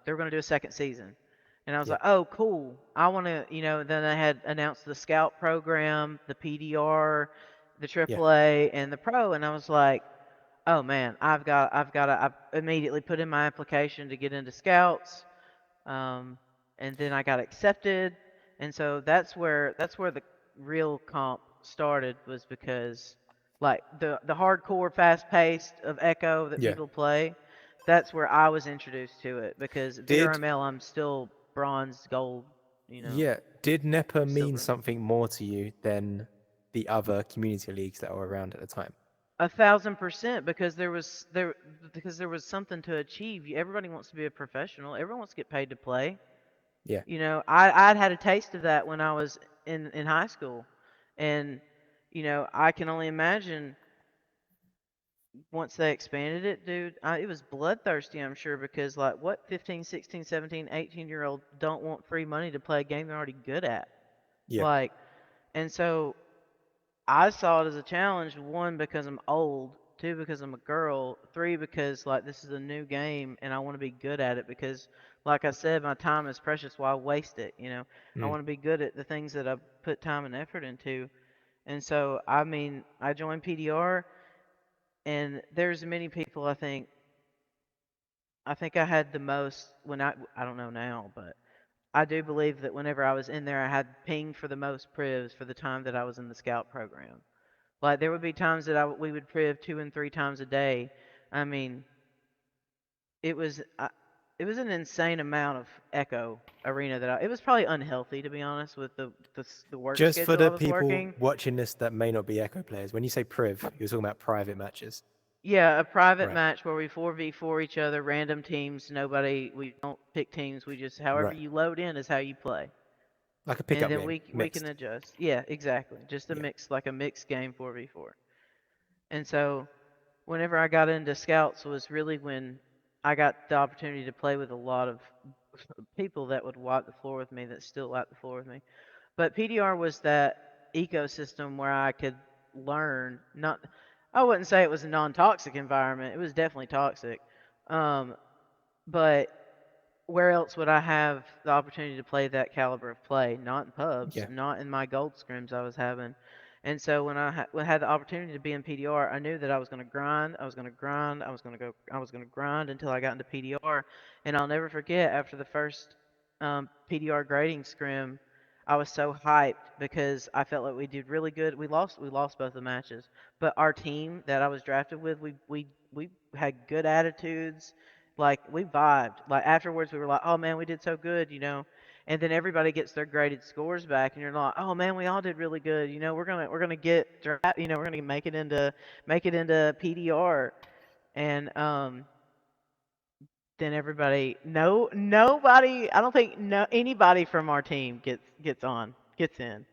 they were going to do a second season. And I was yeah, like, oh, cool. I want to, then they had announced the Scout program, the PDR, the yeah. AAA, and the Pro. And I was like, oh man, I've immediately put in my application to get into Scouts. Um, and then I got accepted, and so that's where the real comp started, was because like the hardcore fast paced of Echo that Yeah. people play, that's where I was introduced to it, because Did VRML I'm still bronze, gold, yeah, did NEPA mean silver. something more to you than the other community leagues that were around at the time? 1,000%, because there was something to achieve. Everybody wants to be a professional. Everyone wants to get paid to play. Yeah, I'd had a taste of that when I was in high school. And, I can only imagine once they expanded it, dude, it was bloodthirsty, I'm sure, because, like, what 15, 16, 17, 18-year-old don't want free money to play a game they're already good at? yeah, Like, and so I saw it as a challenge, one, because I'm old, two, because I'm a girl, three, because like this is a new game and I want to be good at it, because like I said, my time is precious, why waste it? I mm, want to be good at the things that I put time and effort into. And so I mean, I joined PDR, and there's many people, I think I had the most when I don't know now, but I do believe that whenever I was in there I had ping for the most privs for the time that I was in the scout program. Like there would be times that we would priv 2 and 3 times a day. I mean, it was it was an insane amount of echo arena it was probably unhealthy, to be honest, with the work just for schedule I the was people working. watching this that may not be Echo players, when you say priv, you're talking about private matches. Yeah, a private Right, match where we 4v4 each other, random teams. We don't pick teams. We just, however right. you load in is how you play, Like a and pickup then game, we can mixed. adjust. Yeah, exactly. Just a Yeah, mix, like a mixed game 4v4. And so whenever I got into scouts was really when I got the opportunity to play with a lot of people that would wipe the floor with me, that still wipe the floor with me. But PDR was that ecosystem where I could learn. Not, I wouldn't say it was a non-toxic environment. It was definitely toxic. Um, but where else would I have the opportunity to play that caliber of play? Not in pubs, yeah. not in my gold scrims I was having. And so when when I had the opportunity to be in PDR, I knew that I was going to grind. I was going to grind. I was going to grind until I got into PDR. And I'll never forget, after the first PDR grading scrim, I was so hyped because I felt like we did really good. We lost both the matches, but our team that I was drafted with, we had good attitudes. Like we vibed. Like afterwards, we were like, "Oh man, we did so good." And then everybody gets their graded scores back, and you're like, "Oh man, we all did really good. We're gonna get draft. We're gonna make it into PDR." And then everybody, no, nobody. I don't think anybody from our team gets in.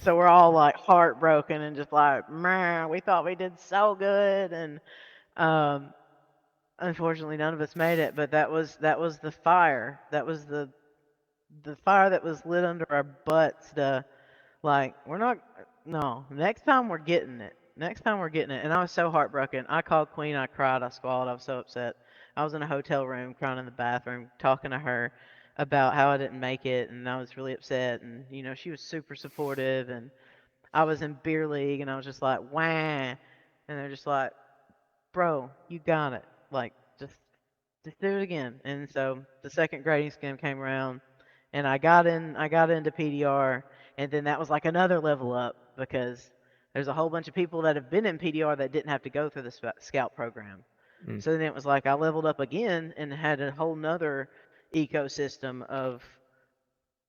So we're all like heartbroken and just like, man, we thought we did so good, and um, unfortunately, none of us made it, but that was the fire. That was the fire that was lit under our butts to, like, we're not, no, next time we're getting it. Next time we're getting it. And I was so heartbroken. I called Queen. I cried. I squalled. I was so upset. I was in a hotel room crying in the bathroom, talking to her about how I didn't make it, and I was really upset. And she was super supportive. And I was in beer league, and I was just like, wah. And they're just like, bro, you got it. Like, just do it again. And so the second grading scheme came around, and I got into PDR, and then that was like another level up because there's a whole bunch of people that have been in PDR that didn't have to go through the scout program. Mm. So then it was like I leveled up again and had a whole nother ecosystem of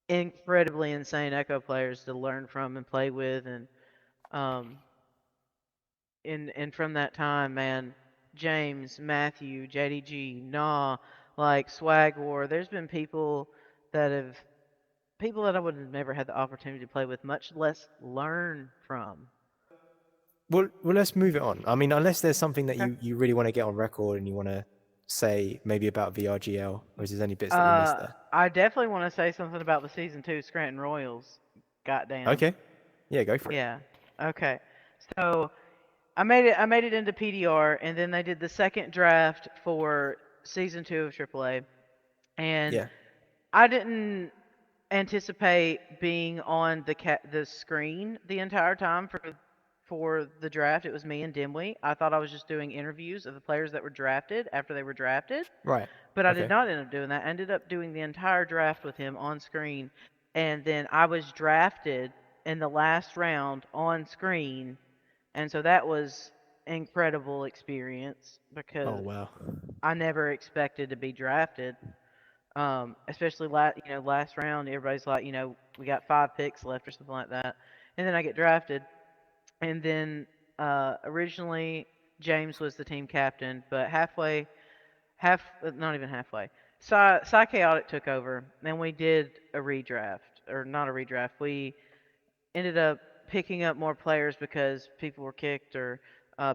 incredibly insane Echo players to learn from and play with. And um and from that time, man, James, Matthew, JDG, Nah, like Swag War, there's been people that I would have never had the opportunity to play with, much less learn from. Well, let's move it on. I mean, unless there's something that Okay. you really want to get on record and you want to say maybe about VRGL, or is there any bits that we missed there? I definitely want to say something about the season 2 Scranton Royals. Goddamn. Okay. Yeah, go for it. Yeah. Okay. So I made it into PDR, and then they did the second draft for season 2 of AAA, and Yeah. I didn't anticipate being on the screen the entire time for the draft. It was me and Dimwee. I thought I was just doing interviews of the players that were drafted after they were drafted, Right. but I did Okay. not end up doing that. I ended up doing the entire draft with him on screen, and then I was drafted in the last round on screen, and so that was incredible experience Oh, because wow. I never expected to be drafted. Especially last round, everybody's like, we got 5 picks left or something like that, and then I get drafted, and then originally James was the team captain, but not even halfway, Chaotic took over, and we did a redraft, or not a redraft. We ended up picking up more players because people were kicked or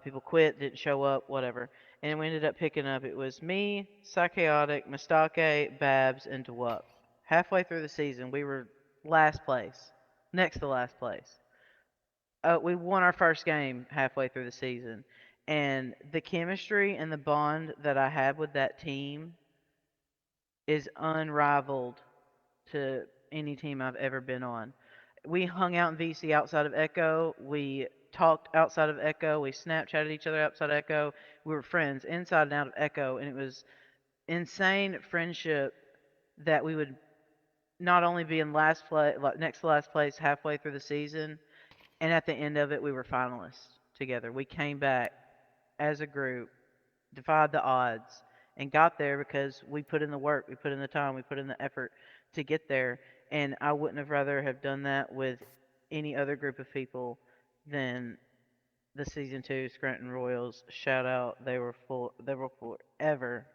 people quit, didn't show up, whatever. And we ended up picking up, it was me, Psychotic, Mistake, Babs, and Dewup. Halfway through the season, we were last place, next to last place. We won our first game halfway through the season. And the chemistry and the bond that I had with that team is unrivaled to any team I've ever been on. We hung out in VC outside of Echo. We talked outside of Echo. We Snapchatted each other outside of Echo. We were friends inside and out of Echo, and it was insane friendship that we would not only be in last place, like next to last place halfway through the season, and at the end of it, we were finalists together. We came back as a group, defied the odds, and got there because we put in the work, we put in the time, we put in the effort to get there. And I wouldn't have rather have done that with any other group of people than the season 2 Scranton Royals. Shout out, they were forever,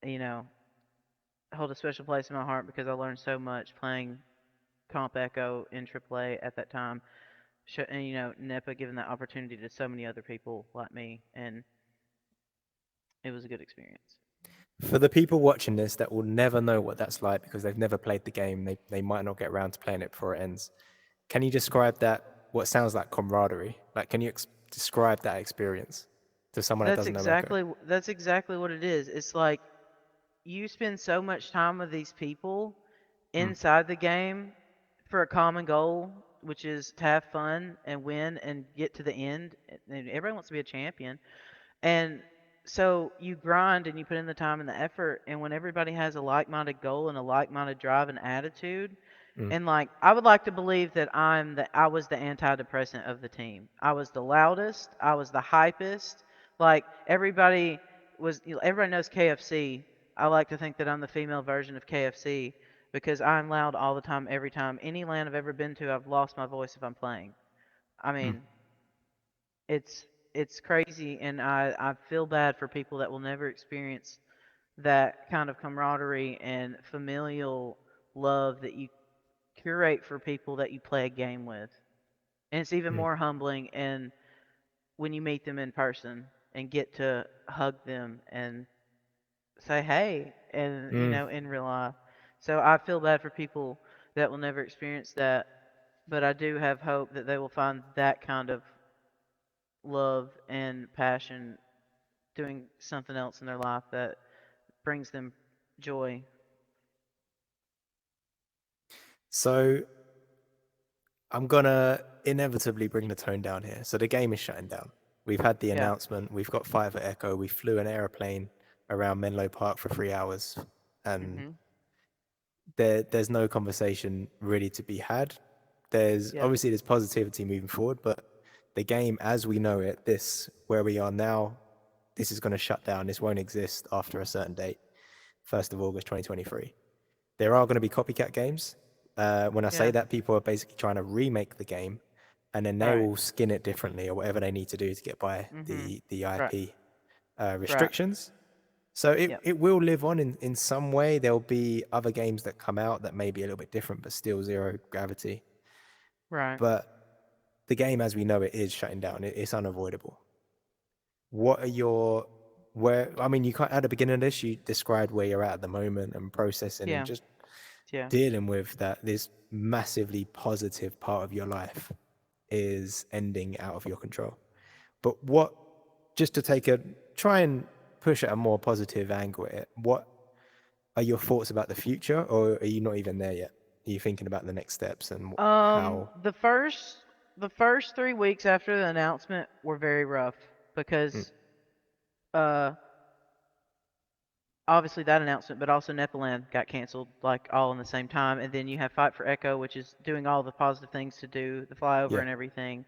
you know, hold a special place in my heart because I learned so much playing Comp Echo in AAA at that time. And NEPA giving that opportunity to so many other people like me, and it was a good experience. For the people watching this that will never know what that's like because they've never played the game, they might not get around to playing it before it ends. Can you describe that, what sounds like camaraderie? Like, can you describe that experience to someone that doesn't know Echo? That's exactly what it is. It's like you spend so much time with these people Mm. inside the game for a common goal, which is to have fun and win and get to the end. And everybody wants to be a champion. And so you grind and you put in the time and the effort. And when everybody has a like minded goal and a like minded drive and attitude, Mm. and like I would like to believe that I was the antidepressant of the team. I was the loudest, I was the hypest. Like everybody knows KFC. I like to think that I'm the female version of KFC because I'm loud all the time, every time. Any land I've ever been to, I've lost my voice if I'm playing. I Mm. mean, it's it's crazy, and I feel bad for people that will never experience that kind of camaraderie and familial love that you curate for people that you play a game with. And it's even Mm. more humbling and when you meet them in person and get to hug them and say hey and Mm. in real life. So I feel bad for people that will never experience that, but I do have hope that they will find that kind of love and passion doing something else in their life that brings them joy. So I'm gonna inevitably bring the tone down here. So the game is shutting down. We've had the Yeah. announcement. We've got Five at Echo. We flew an aeroplane around Menlo Park for 3 hours, and Mhm. there's no conversation really to be had. There's Yeah. obviously there's positivity moving forward, but the game as we know it, this where we are now, this is going to shut down. This won't exist after a certain date, 1st of August 2023. There are going to be copycat games. When I say Yeah. that, people are basically trying to remake the game, and then they Right. will skin it differently or whatever they need to do to get by Mhm. the Right. IP Right. restrictions. So Yep. it will live on in some way. There'll be other games that come out that may be a little bit different, but still zero gravity. Right. But the game as we know it is shutting down. It's unavoidable. What are your I mean, you can't at the beginning of this, you described where you're at the moment and processing and Yeah. just Yeah. dealing with that this massively positive part of your life is ending out of your control. But what, just to try and push at a more positive angle at it, what are your thoughts about the future, or are you not even there yet? Are you thinking about the next steps and how? The first 3 weeks after the announcement were very rough Mm, because uh obviously that announcement, but also NEPA got canceled like all in the same time, and then you have Fight for Echo, which is doing all the positive things to do the flyover yeah. and everything.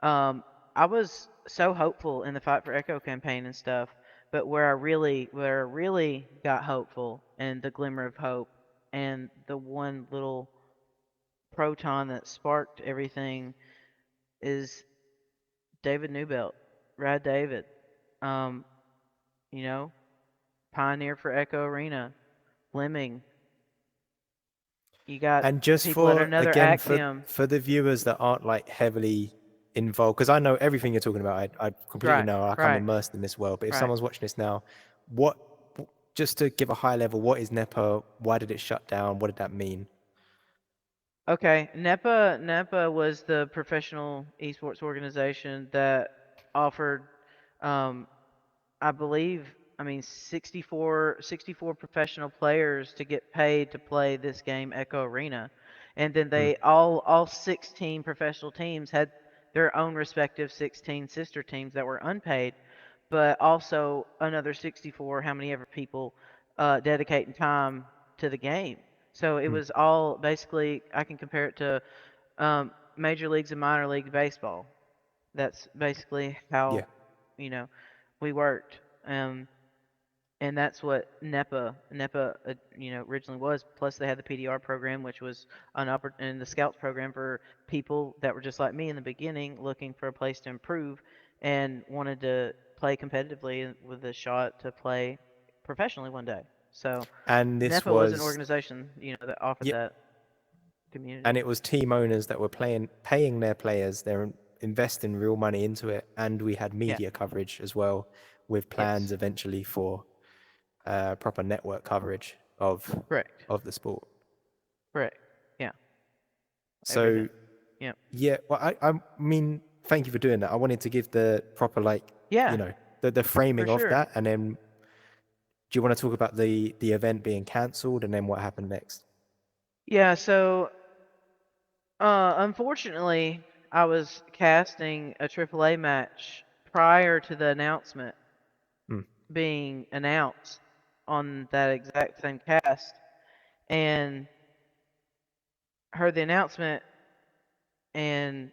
Um, I was so hopeful in the Fight for Echo campaign and stuff, but where I really got hopeful and the glimmer of hope and the one little proton that sparked everything is David Newbelt, Rad David. Um, you know, pioneer for Echo Arena, Lemming. You got And just people that are for another again Axiom. for the viewers that aren't like heavily involved, because I know everything you're talking about, I completely Right, know. Like I'm right, immersed in this world. But if right. someone's watching this now, what just to give a high level, what is NEPA? Why did it shut down? What did that mean? Okay, NEPA was the professional esports organization that offered, um, I believe, I mean, 64 professional players to get paid to play this game, Echo Arena, and then Mm, they all 16 professional teams had their own respective 16 sister teams that were unpaid, but also another 64, how many ever people dedicating time to the game. So it mm, was all basically, I can compare it to major leagues and minor league baseball. That's basically yeah. how, you know, we worked. And that's what NEPA originally was. Plus, they had the PDR program, which was and the Scouts program for people that were just like me in the beginning, looking for a place to improve and wanted to play competitively with a shot to play professionally one day. So And this NEPA was an was organization, that offered yeah, that community. and it was team owners that were paying their players. They're investing real money into it, and we had Yeah. media coverage as well, with plans Yes. eventually for proper network coverage Correct. of the sport. Correct. Yeah. So Everything. Yeah. yeah, well, I mean, thank you for doing that. I wanted to give the proper Yeah. the For framing of sure. that, and then do you want to talk about the event being cancelled and then what happened next? Yeah. So unfortunately, I was casting a AAA match prior to the announcement Mm, being announced on that exact same cast, and heard the announcement, and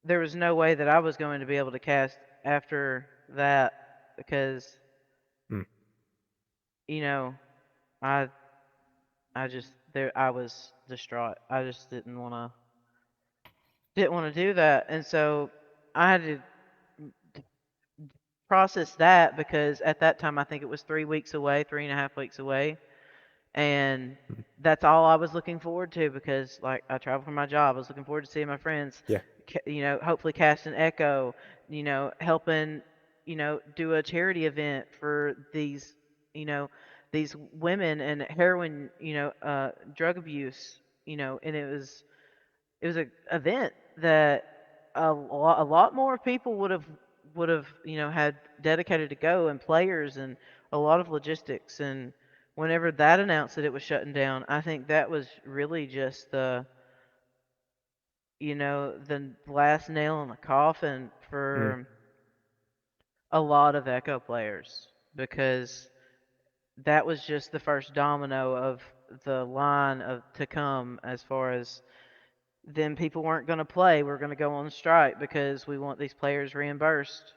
there was no way that I was going to be able to cast after that because mm. you know I I was distraught. I just didn't want to do that, and so I had to process that because at that time I think it was 3 weeks away, 3.5 weeks away, and Mm. that's all I was looking forward to because like I travel for my job. I was looking forward to seeing my friends, Yeah. hopefully casting Echo, helping, do a charity event for you know, these women and heroin, drug abuse, and it was a event that a lot more people would have had dedicated to go, and players, and a lot of logistics. And whenever that announced that it was shutting down, I think that was really just the last nail in the coffin for a lot of Echo players, because that was just the first domino of the line to come, as far as then people weren't going to play. We're going to go on strike because we want these players reimbursed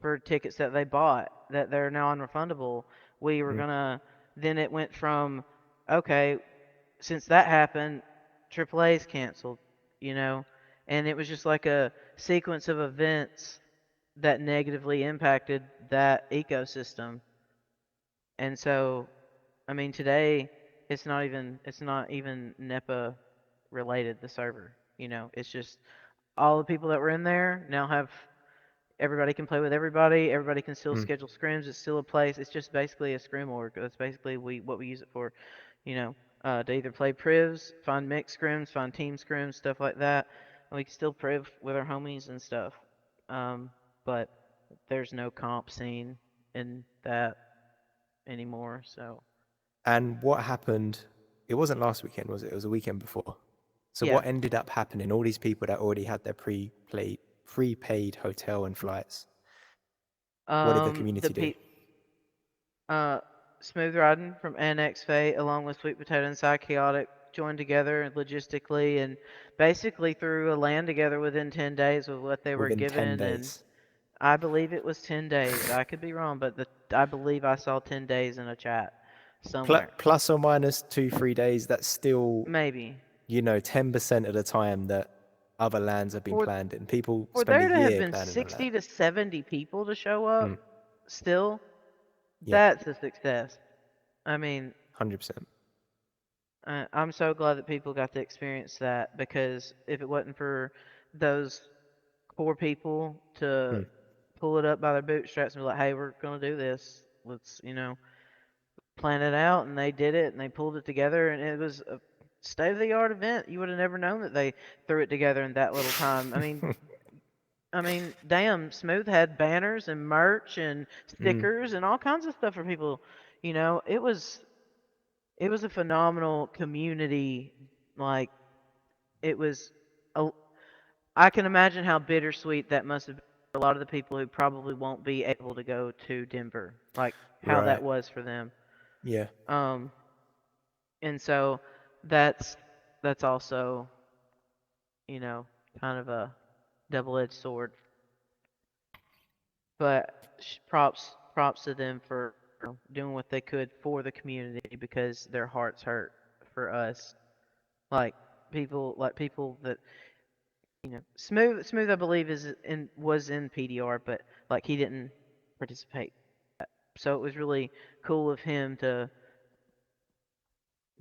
for tickets that they bought that they're now unrefundable. We were going to, then it went from, okay, since that happened, AAA's canceled, and it was just like a sequence of events that negatively impacted that ecosystem. And so, I mean, today it's not even NEPA related, the server. It's just all the people that were in there now have everybody can play with everybody. Everybody can still schedule scrims. It's still a place. It's just basically a scrim org. That's basically what we use it for. To either play privs, find mixed scrims, find team scrims, stuff like that. And we can still priv with our homies and stuff. But there's no comp scene in that anymore. So. And what happened? It wasn't last weekend, was it? It was a weekend before. So Yeah. what ended up happening? All these people that already had their prepaid hotel and flights. What did the community do? Smooth Riding from Annex Fate, along with Sweet Potato and Psychotic, joined together logistically and basically threw a LAN together within 10 days with what they were Within 10 given. And days. I believe it was 10 days. I could be wrong, but I believe I saw 10 days in a chat somewhere. Plus or minus 2-3 days. That's still Maybe. 10% of the time that other lands have been planned in. People For spend there a to have year been planning on 60 that. to 70 people to show up, still, Yeah. that's a success. I mean, 100%. I'm so glad that people got to experience that, because if it wasn't for those core people to pull it up by their bootstraps and be like, hey, we're going to do this. Let's, plan it out. And they did it, and they pulled it together, and it was a state-of-the-art event. You would have never known that they threw it together in that little time. I mean, damn, Smooth had banners and merch and stickers and all kinds of stuff for people. It was a phenomenal community. Like, it was I can imagine how bittersweet that must have been for a lot of the people who probably won't be able to go to Denver. Like, how that was for them. Yeah. And so that's also, kind of a double-edged sword. But props to them for doing what they could for the community, because their hearts hurt for us. Like people that Smooth I believe was in PDR, but like he didn't participate. So it was really cool of him to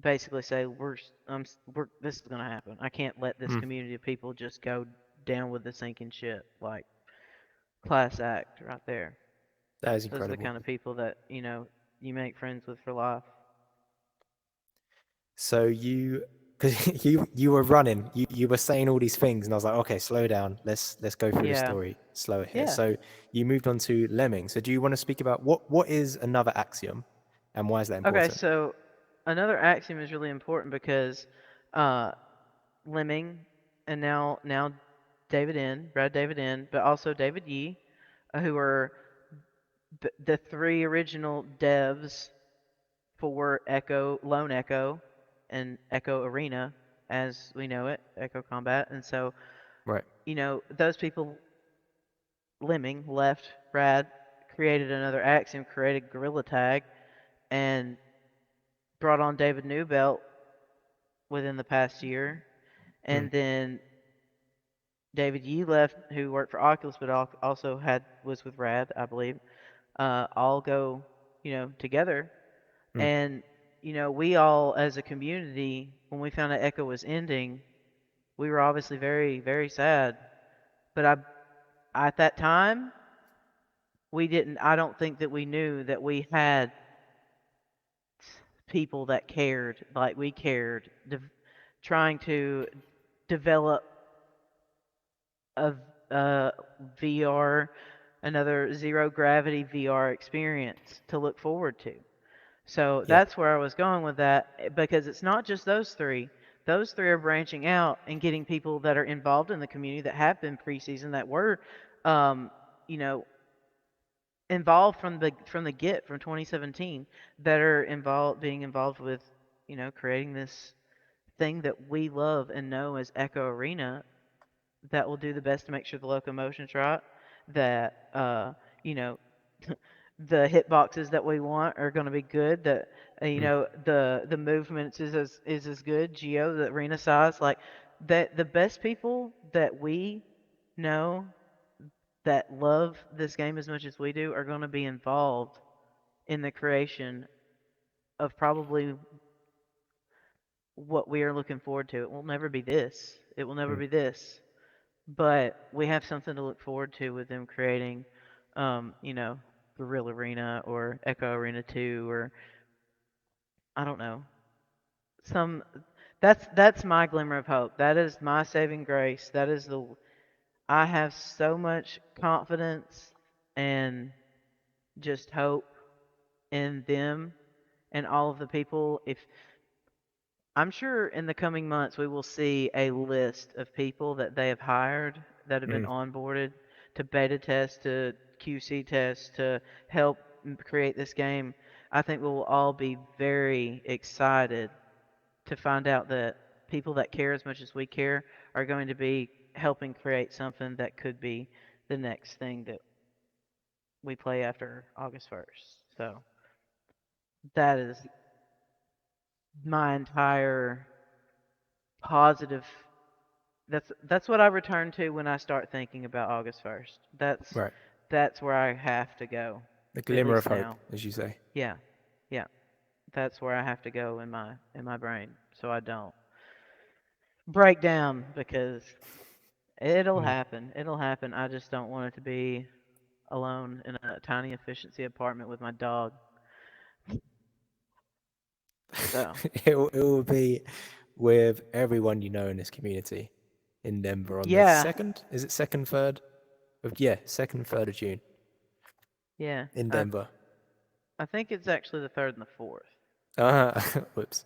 basically say this is gonna happen. I can't let this community of people just go down with the sinking ship. Like, class act right there. That is Those are the incredible. kind of people that you make friends with for life. So because you were running, you were saying all these things, and I was like, okay, slow down. Let's go through the story. Slow it here. Yeah. So you moved on to lemming. So do you want to speak about what is another axiom, and why is that important? Okay, so another axiom is really important because Lemming, and now Brad David N, but also David Yee, who are the three original devs for Lone Echo, and Echo Arena as we know it, Echo Combat. And so, Right. Those people, Lemming left Brad, created another axiom, created Gorilla Tag, and brought on David Newbelt within the past year. And then David Yee left, who worked for Oculus, but also was with Rad, I believe. All go, together. And, we all, as a community, when we found out Echo was ending, we were obviously very, very sad. But at that time, I don't think that we knew that we had people that cared like we cared, trying to develop a VR, another zero gravity VR experience to look forward to. So Yeah. that's where I was going with that, because it's not just those three. Those three are branching out and getting people that are involved in the community that have been preseason, that were, um, you know, involved from 2017, that are being involved with, creating this thing that we love and know as Echo Arena, that will do the best to make sure the locomotion's right, that you know the hitboxes that we want are going to be good, that Mm. the movements is as good, geo, the arena size, like that. The best people that we know that love this game as much as we do are going to be involved in the creation of probably what we are looking forward to. It will never be this. It will never Mm. be this. But we have something to look forward to with them creating, Guerrilla Arena or Echo Arena 2, or I don't know. Some that's my glimmer of hope. That is my saving grace. That is the I have so much confidence and just hope in them and all of the people. If I'm sure in the coming months we will see a list of people that they have hired that have been Mm. onboarded to beta test, to QC test, to help create this game. I think we will all be very excited to find out that people that care as much as we care are going to be helping create something that could be the next thing that we play after August 1st. So that is my entire positive. That's what I return to when I start thinking about August 1st. Right. That's where I have to go, The at glimmer of least hope, now. as you say. Yeah, yeah. That's where I have to go in my brain, so I don't break down, because it'll Mm. happen. It'll happen. I just don't want it to be alone in a tiny efficiency apartment with my dog. So It will be with everyone you know in this community in Denver on the yeah, second. Is it second, third? Yeah, second, 3rd of June yeah. in I Denver. I think it's actually the third and the fourth. Whoops.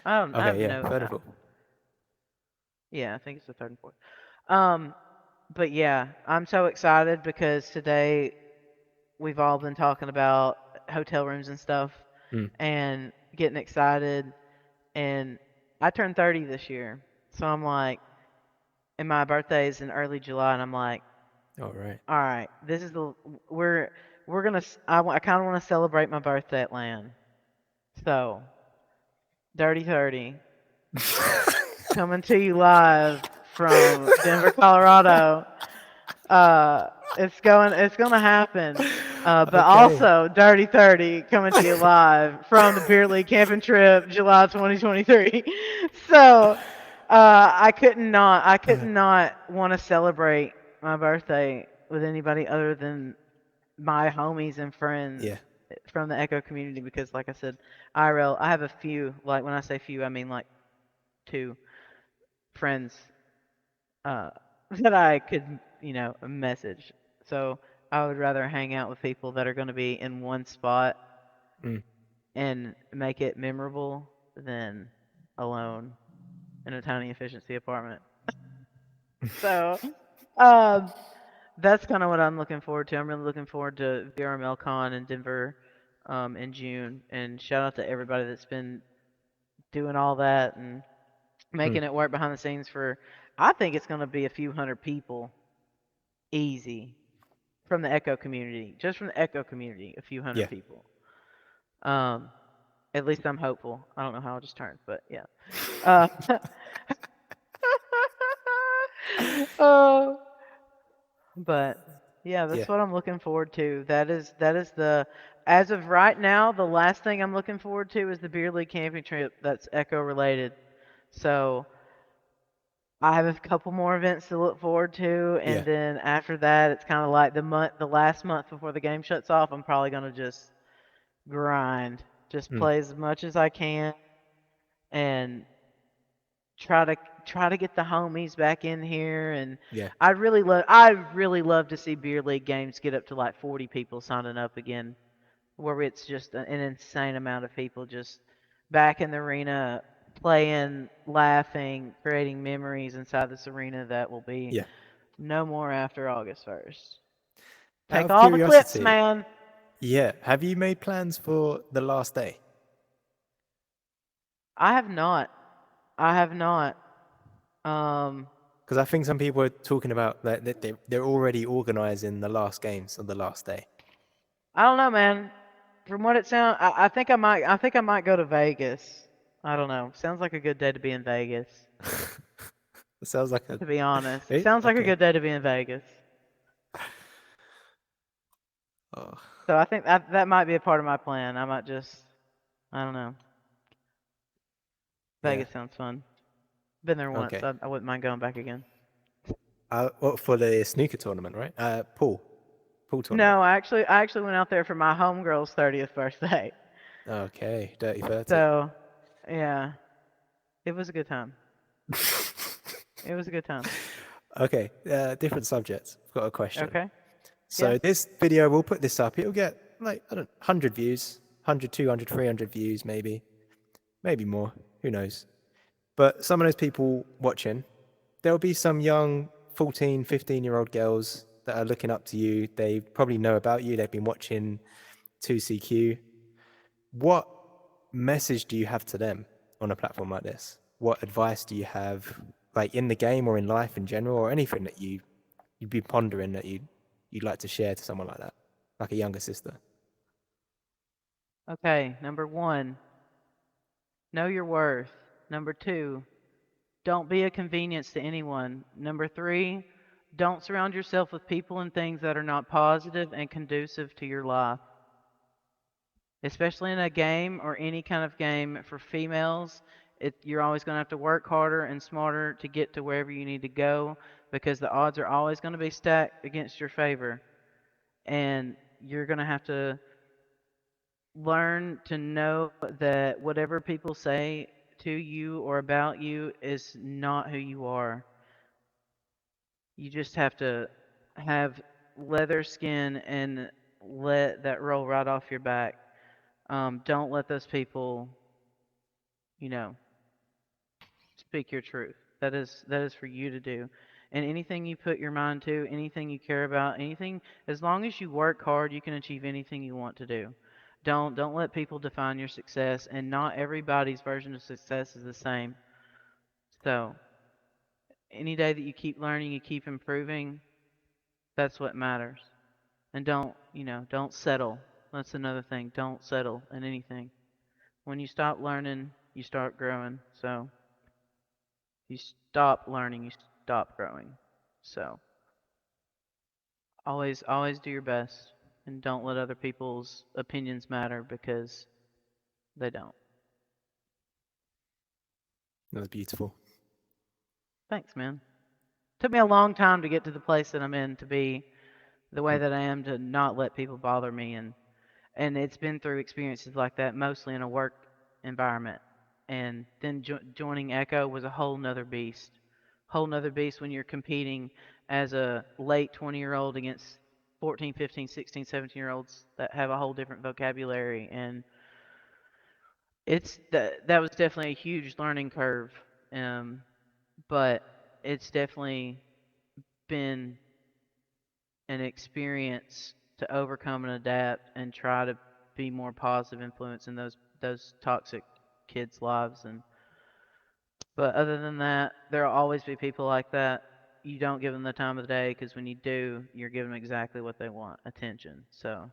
I Okay, have yeah, no. 3rd of all. Yeah, I think it's the third and fourth. Um, but yeah, I'm so excited because today we've all been talking about hotel rooms and stuff, Mm. and getting excited. And I turned 30 this year, so I'm like, and my birthday is in early July, and I'm like, All right. all right, this is the we're gonna. I kind of want to celebrate my birthday at LAN. So, Dirty 30 coming to you live from Denver, Colorado. Uh, it's gonna happen. But Okay. also Dirty 30 coming to you live from the Beer League camping trip, July 2023. So, I could not want to celebrate my birthday with anybody other than my homies and friends Yeah. from the Echo community, because, like I said, IRL, I have a few. Like, when I say few, I mean like two friends, uh, that I could, message. So I would rather hang out with people that are going to be in one spot Mm. and make it memorable than alone in a tiny efficiency apartment. So, um, that's kind of what I'm looking forward to. I'm really looking forward to VRMLCon in Denver, in June. And shout out to everybody that's been doing all that and Mm. making it work behind the scenes for. I think it's going to be a few hundred people, easy, from the Echo community. Just from the Echo community, a few hundred Yeah. people. Um, at least I'm hopeful. I don't know how I just turned, but yeah. Uh, oh, but yeah, that's Yeah. what I'm looking forward to. That is the as of right now, the last thing I'm looking forward to is the Beer League camping trip that's Echo related. So I have a couple more events to look forward to, and Yeah. then after that, it's kind of like the last month before the game shuts off. I'm probably gonna just grind, just Mm. play as much as I can, and try to try to get the homies back in here, and Yeah. I really love to see beer league games get up to like 40 people signing up again, where it's just an insane amount of people just back in the arena playing, laughing, creating memories inside this arena that will be Yeah. no more after August 1st. Out Take of all the clips, curiosity, man. yeah, have you made plans for the last day? I have not. I have not. Um, Because I think some people are talking about that they're already organizing the last games on the last day. I don't know, man. From what it sounds, I think I might. I think I might go to Vegas. I don't know. Sounds like a good day to be in Vegas. It sounds like a To be honest, eh? sounds like a Okay. good day to be in Vegas. Oh, So I think that might be a part of my plan. I might just. I don't know. yeah. Vegas sounds fun. Been there once. Okay. I wouldn't mind going back again. Well, for the snooker tournament, right? Pool tournament. No, I actually went out there for my homegirl's 30th birthday. Okay, Dirty 30. So, yeah, it was a good time. It was a good time. Okay, different subjects. I've got a question. Okay. So Yeah. this video, we'll put this up. It'll get like, I don't know, 100 views, 100, 200, 300 views, maybe more. Who knows? But some of those people watching, there'll be some young 14, 15-year-old girls that are looking up to you. They probably know about you. They've been watching 2CQ. What message do you have to them on a platform like this? What advice do you have, like in the game or in life in general, or anything that you'd be pondering that you'd like to share to someone like that, like a younger sister? Okay. Number 1, know your worth. Number 2, don't be a convenience to anyone. Number 3, don't surround yourself with people and things that are not positive and conducive to your life. Especially in a game or any kind of game for females, you're always going to have to work harder and smarter to get to wherever you need to go, because the odds are always going to be stacked against your favor. And you're going to have to learn to know that whatever people say to you or about you is not who you are. You just have to have leather skin and let that roll right off your back. Don't let those people, you know, speak your truth. That is for you to do. And anything you put your mind to, anything you care about, anything, as long as you work hard, you can achieve anything you want to do. Don't let people define your success, and not everybody's version of success is the same. So, any day that you keep learning, you keep improving, that's what matters. And don't settle. That's another thing. Don't settle in anything. When you stop learning, you start growing. So, you stop learning, you stop growing. So, always do your best, and don't let other people's opinions matter, because they don't. That was beautiful. Thanks, man. Took me a long time to get to the place that I'm in, to be the way that I am, to not let people bother me, and it's been through experiences like that, mostly in a work environment. And then joining Echo was a whole nother beast. Whole nother beast when you're competing as a late 20-year-old against 14, 15, 16, 17-year-olds that have a whole different vocabulary. And that was definitely a huge learning curve. But it's definitely been an experience to overcome and adapt and try to be more positive influence in those toxic kids' lives. But other than that, there'll always be people like that. You don't give them the time of the day, because when you do, you're giving them exactly what they want, attention. So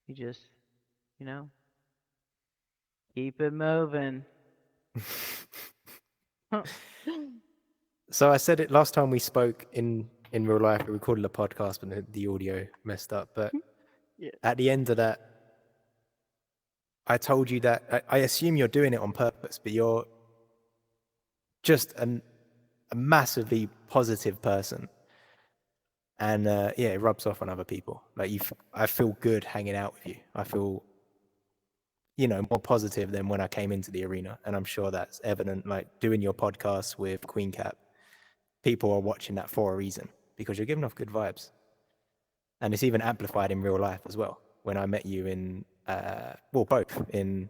you just, you know, keep it moving. So I said it last time we spoke in real life. We recorded a podcast, but the audio messed up. But Yeah. at the end of that, I told you that I assume you're doing it on purpose, but you're just a massively positive person, and yeah, it rubs off on other people. Like I feel good hanging out with you. I feel, more positive than when I came into the arena. And I'm sure that's evident, like doing your podcast with Queen Cap. People are watching that for a reason because you're giving off good vibes. And it's even amplified in real life as well. When I met you in, both in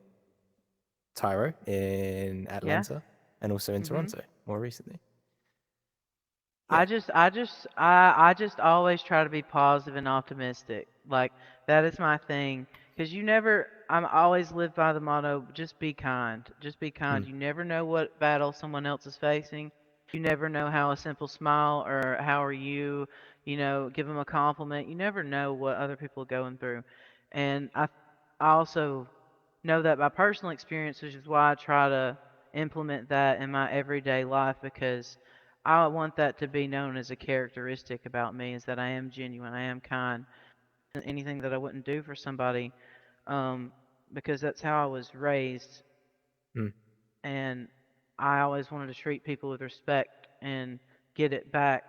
Tyro, in Atlanta, and also in Toronto more recently. Yeah. I just always try to be positive and optimistic. Like that is my thing. Because I'm always live by the motto, just be kind. Just be kind. You never know what battle someone else is facing. You never know how a simple smile or how are you, give them a compliment. You never know what other people are going through. And I also know that by personal experience, which is why I try to implement that in my everyday life because I want that to be known as a characteristic about me is that I am genuine, I am kind, anything that I wouldn't do for somebody, because that's how I was raised, and I always wanted to treat people with respect and get it back,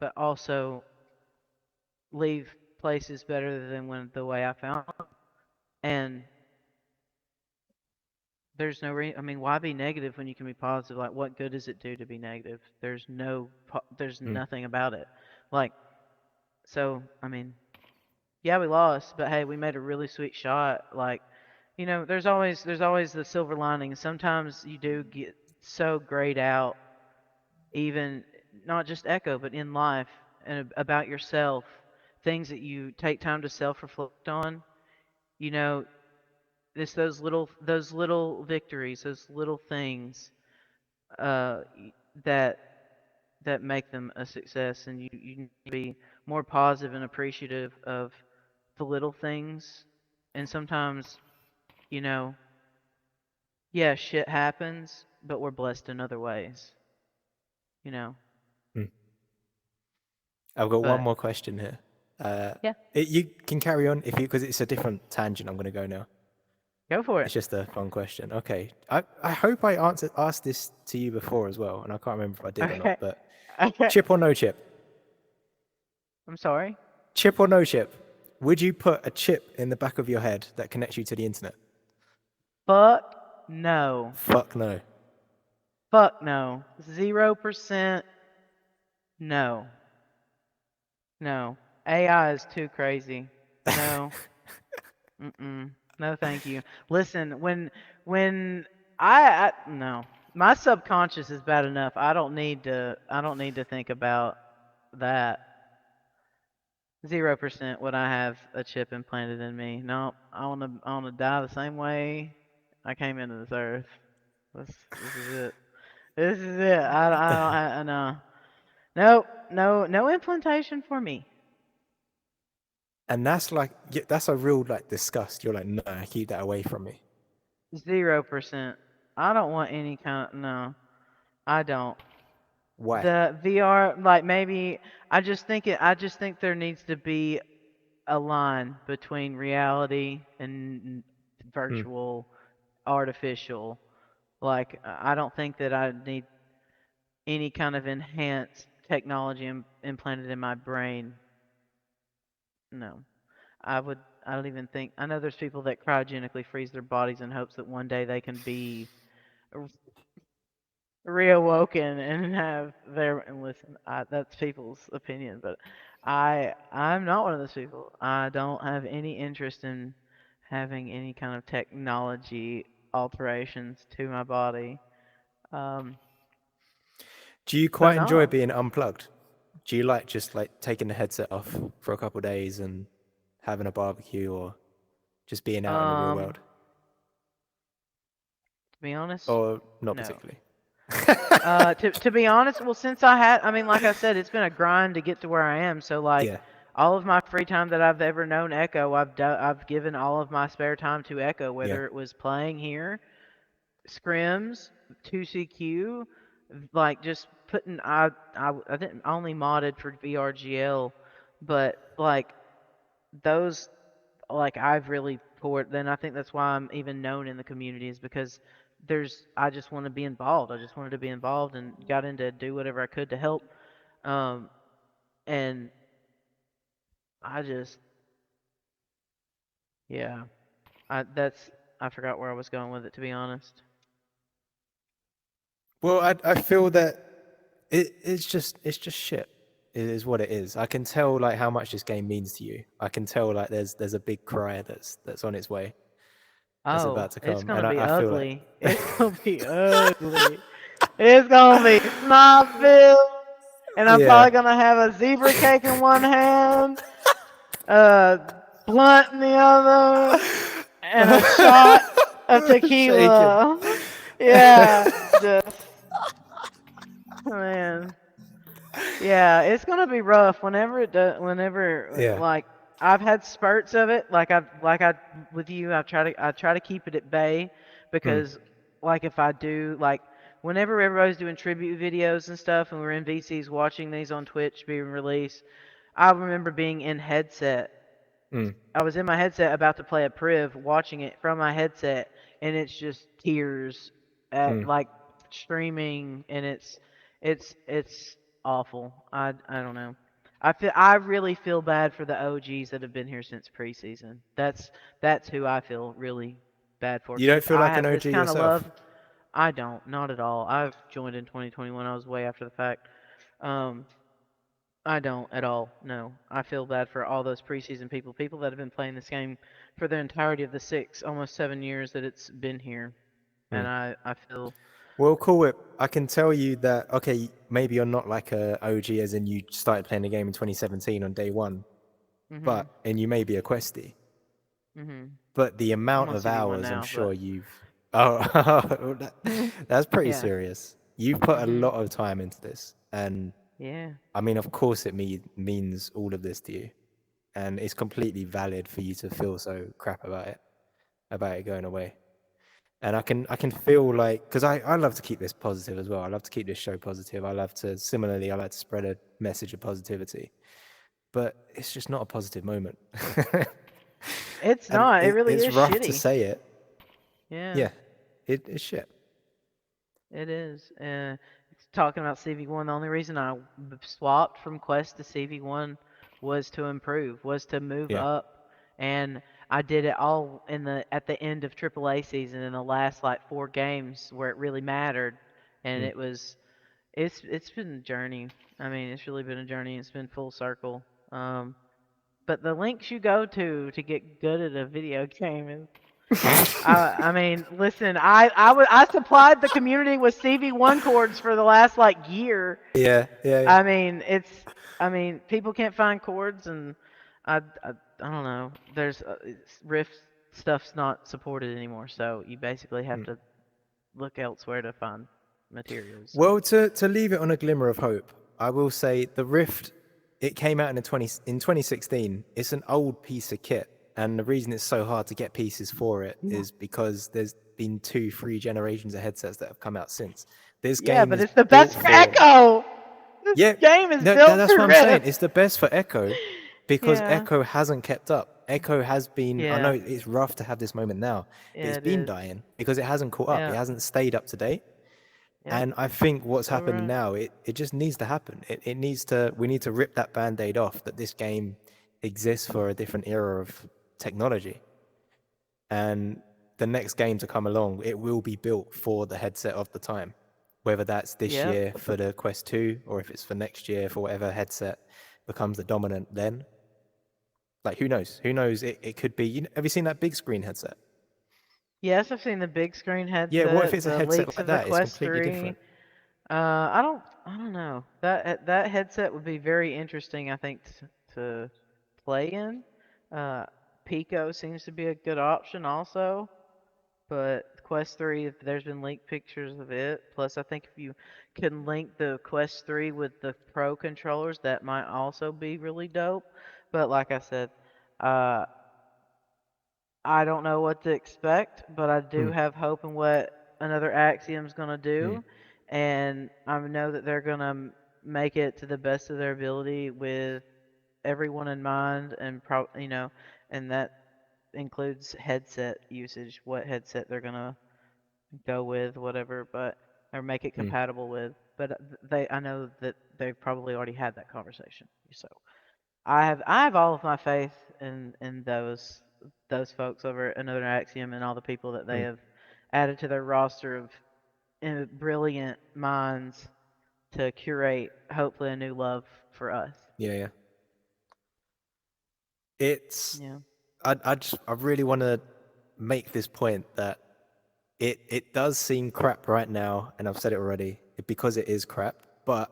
but also leave places better than the way I found them. And there's no I mean, why be negative when you can be positive? Like, what good does it do to be negative? There's nothing about it. Like, so, I mean, yeah, we lost, but hey, we made a really sweet shot. Like, there's always the silver lining. Sometimes you do get so grayed out, even not just Echo, but in life and about yourself, things that you take time to self-reflect on. You know, it's those little victories, those little things uh, that make them a success, and you need to be more positive and appreciative of the little things. And sometimes, you know, yeah, shit happens, but we're blessed in other ways, you know. I've got one But more question here. yeah, You can carry on because it's a different tangent. I'm going to go now. go for it. It's just a fun question. Okay. I hope I asked this to you before as well, and I can't remember if I did or Okay. not, but Okay. chip or no chip? I'm sorry. Chip or no chip? Would you put a chip in the back of your head that connects you to the internet? Fuck no. Fuck no. Fuck no. 0% no. No. AI is too crazy. No. Mm-mm. No, thank you. Listen, when no, my subconscious is bad enough. I don't need to think about that. 0% would I have a chip implanted in me. No, I wanna die the same way I came into this earth. This is it. This is it. I don't know. No implantation for me. And that's a real disgust. You're like, no, keep that away from me. 0%. I don't want any kind. No, I don't. Why? The VR, like maybe I just think there needs to be a line between reality and virtual, artificial. Like I don't think that I need any kind of enhanced technology implanted in my brain. No. I would I don't even think I know there's people that cryogenically freeze their bodies in hopes that one day they can be reawoken and have their and listen, that's people's opinion, but I'm not one of those people. I don't have any interest in having any kind of technology alterations to my body. Um, Do you so quite enjoy no. being unplugged? Do you like just taking the headset off for a couple of days and having a barbecue or just being out in the real world? To be honest, Or not no. particularly? To be honest, well, I mean, like I said, it's been a grind to get to where I am. So like, Yeah. all of my free time that I've ever known Echo, I've given all of my spare time to Echo, Yeah. whether it was playing here, scrims, 2CQ, like just putting. I didn't I only modded for VRGL, but like those, like I've really poured. Then I think that's why I'm even known in the community is because I just want to be involved. I just wanted to be involved and got into do whatever I could to help. Um, and I just, yeah, I that's I forgot where I was going with it, to be honest. Well, I feel that it's just shit. It is what it is. I can tell like how much this game means to you. I can tell like there's a big cry that's on its way. That's Oh, about to it's come, gonna and be I feel like ugly. It's gonna be ugly. It's gonna be snot filled, and I'm yeah. probably gonna have a zebra cake in one hand, a blunt in the other, and a shot of Shaking. tequila. Yeah, just man. Yeah, it's gonna be rough whenever it does. Whenever Yeah. like I've had spurts of it, like I with you, I try to keep it at bay Mm, because like if I do like whenever everybody's doing tribute videos and stuff, and we're in VCs watching these on Twitch being released, I remember being in headset. mm, I was in my headset about to play a priv, watching it from my headset, and it's just tears at mm. like streaming, and it's awful. I don't know. I really feel bad for the OGs that have been here since preseason. That's who I feel really bad for You don't because feel I like an have this OG kind of love. yourself? I don't, not at all. I've joined in 2021. I was way after the fact. Um, I don't at all. No, I feel bad for all those preseason people that have been playing this game for the entirety of the almost 7 years that it's been here, and Mm. I feel. Well, cool. I can tell you that, okay, maybe you're not like a OG as in you started playing the game in 2017 on day one, Mhm. and you may be a questie, Mhm. but the I'm amount on of CV1 hours I'm now, sure but. you've, oh, that's pretty Yeah. serious. You've put a Mhm. lot of time into this. And Yeah. I mean, of course it means all of this to you. And it's completely valid for you to feel so crap about it going away. And I can feel like, because I love to keep this positive as well. I love to keep this show positive. I like to spread a message of positivity. But it's just not a positive moment. It's And not. It really it's is rough to shitty. say it. Yeah, Yeah, it's shit. it is. Talking about CV1, the only reason I swapped from Quest to CV1 was to improve, was to move Yeah. up, and I did it all at the end of AAA season in the last like 4 games where it really mattered, and Mm. it's been a journey. I mean, it's really been a journey. It's been full circle. But the links you go to get good at a video game is I mean, listen, I supplied the community with CV1 cords for the last like year. Yeah, yeah, yeah. I mean, people can't find cords, and I don't know. Rift stuff's not supported anymore, so you basically have Mm. to look elsewhere to find materials. So Well, to leave it on a glimmer of hope, I will say the Rift, it came out in 2016. It's an old piece of kit, and the reason it's so hard to get pieces for it is because there's been 3 generations of headsets that have come out since. This yeah, game but is it's the best built for for. Echo. This Yeah, game is no, built that's for what I'm saying. Rift. It's the best for Echo because Yeah, Echo hasn't kept up. Echo has been, I know yeah, it's rough to have this moment now, but yeah. it's It been is. dying because it hasn't caught up. It Yeah, hasn't stayed up to date. yep. And I think what's So happening right. now, it just needs to happen. It needs to, we need to rip that band-aid off that this game exists for a different era of technology. And the next game to come along, it will be built for the headset of the time. Whether that's this Yep. year for the Quest 2 or if it's for next year for whatever headset becomes the dominant then. Like who knows? Who knows? It could be, have you seen that big screen headset? Yes, I've seen the big screen Yeah, what if headset, it's a the headset leaks like of the that? It's Quest completely 3. different. I don't know. That headset would be very interesting, I think, to play in. Uh, Pico seems to be a good option also, but Quest 3, if there's been leaked pictures of it. Plus, I think if you can link the Quest 3 with the Pro controllers, that might also be really dope. But like I said, uh, I don't know what to expect, but I do Hmm. have hope in what another Axiom's going to Hmm. do. And I know that they're going to make it to the best of their ability with everyone in mind, and and that includes headset usage, what headset they're going to go with, whatever, but or make it Hmm. compatible with. But I know that they've probably already had that conversation. So I have all of my faith in those those folks over at Another Axiom and all the people that they have added to their roster of brilliant minds to curate, hopefully, a new love for us. Yeah. It's Yeah. I really want to make this point that it does seem crap right now, and I've said it already, because it is crap, but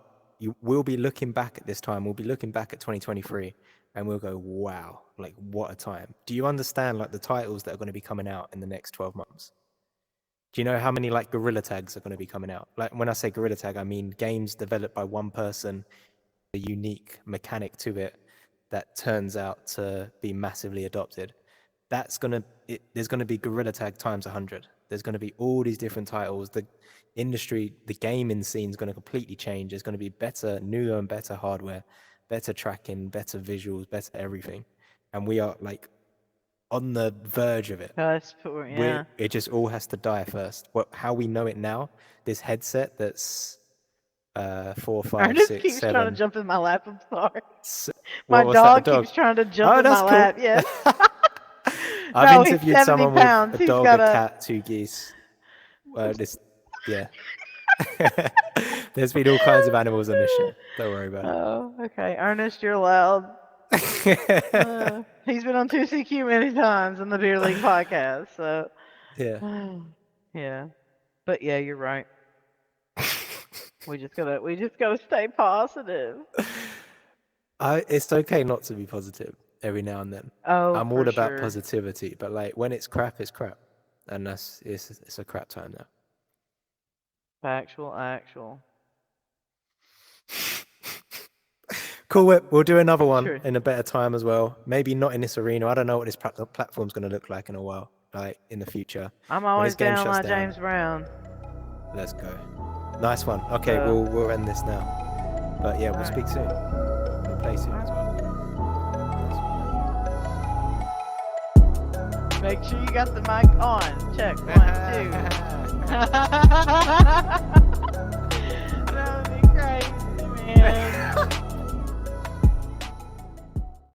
we'll be looking back at this time, we'll be looking back at 2023, and we'll go, wow, like, what a time. Do you understand, like, the titles that are going to be coming out in the next 12 months? Do you know how many, like, gorilla tags are going to be coming out? Like, when I say gorilla tag, I mean games developed by one person, a unique mechanic to it that turns out to be massively adopted. There's going to be gorilla tag times 100. There's going to be all these different titles. The industry, the gaming scene is going to completely change. There's going to be newer and better hardware, better tracking, better visuals, better everything. And we are, like, on the verge of it. It just all has to die first. How we know it now, this headset that's 4, 5, Ernest 6, keeps 7. trying to jump in my lap. I'm sorry. My dog keeps trying to jump in my lap. Yes. I've interviewed someone with a dog, a cat, 2 geese. Yeah. There's been all kinds of animals on this show. Don't worry about it. Oh, okay. Ernest, you're loud. He's been on 2CQ many times on the Beer League podcast. So. Yeah. Yeah. But yeah, you're right. We just gotta stay positive. It's okay not to be positive every now and then. Oh, I'm all about positivity, but, like, when it's crap, it's crap, and it's a crap time now. Actual. Cool. We'll do another one in a better time as well. Maybe not in this arena. I don't know what this platform's going to look like in a while, like in the future. I'm always down like James Brown. Let's go. Nice one. Okay, we'll end this now. But yeah, we'll speak soon. We'll play soon as well. Make sure you got the mic on. Check 1, 2.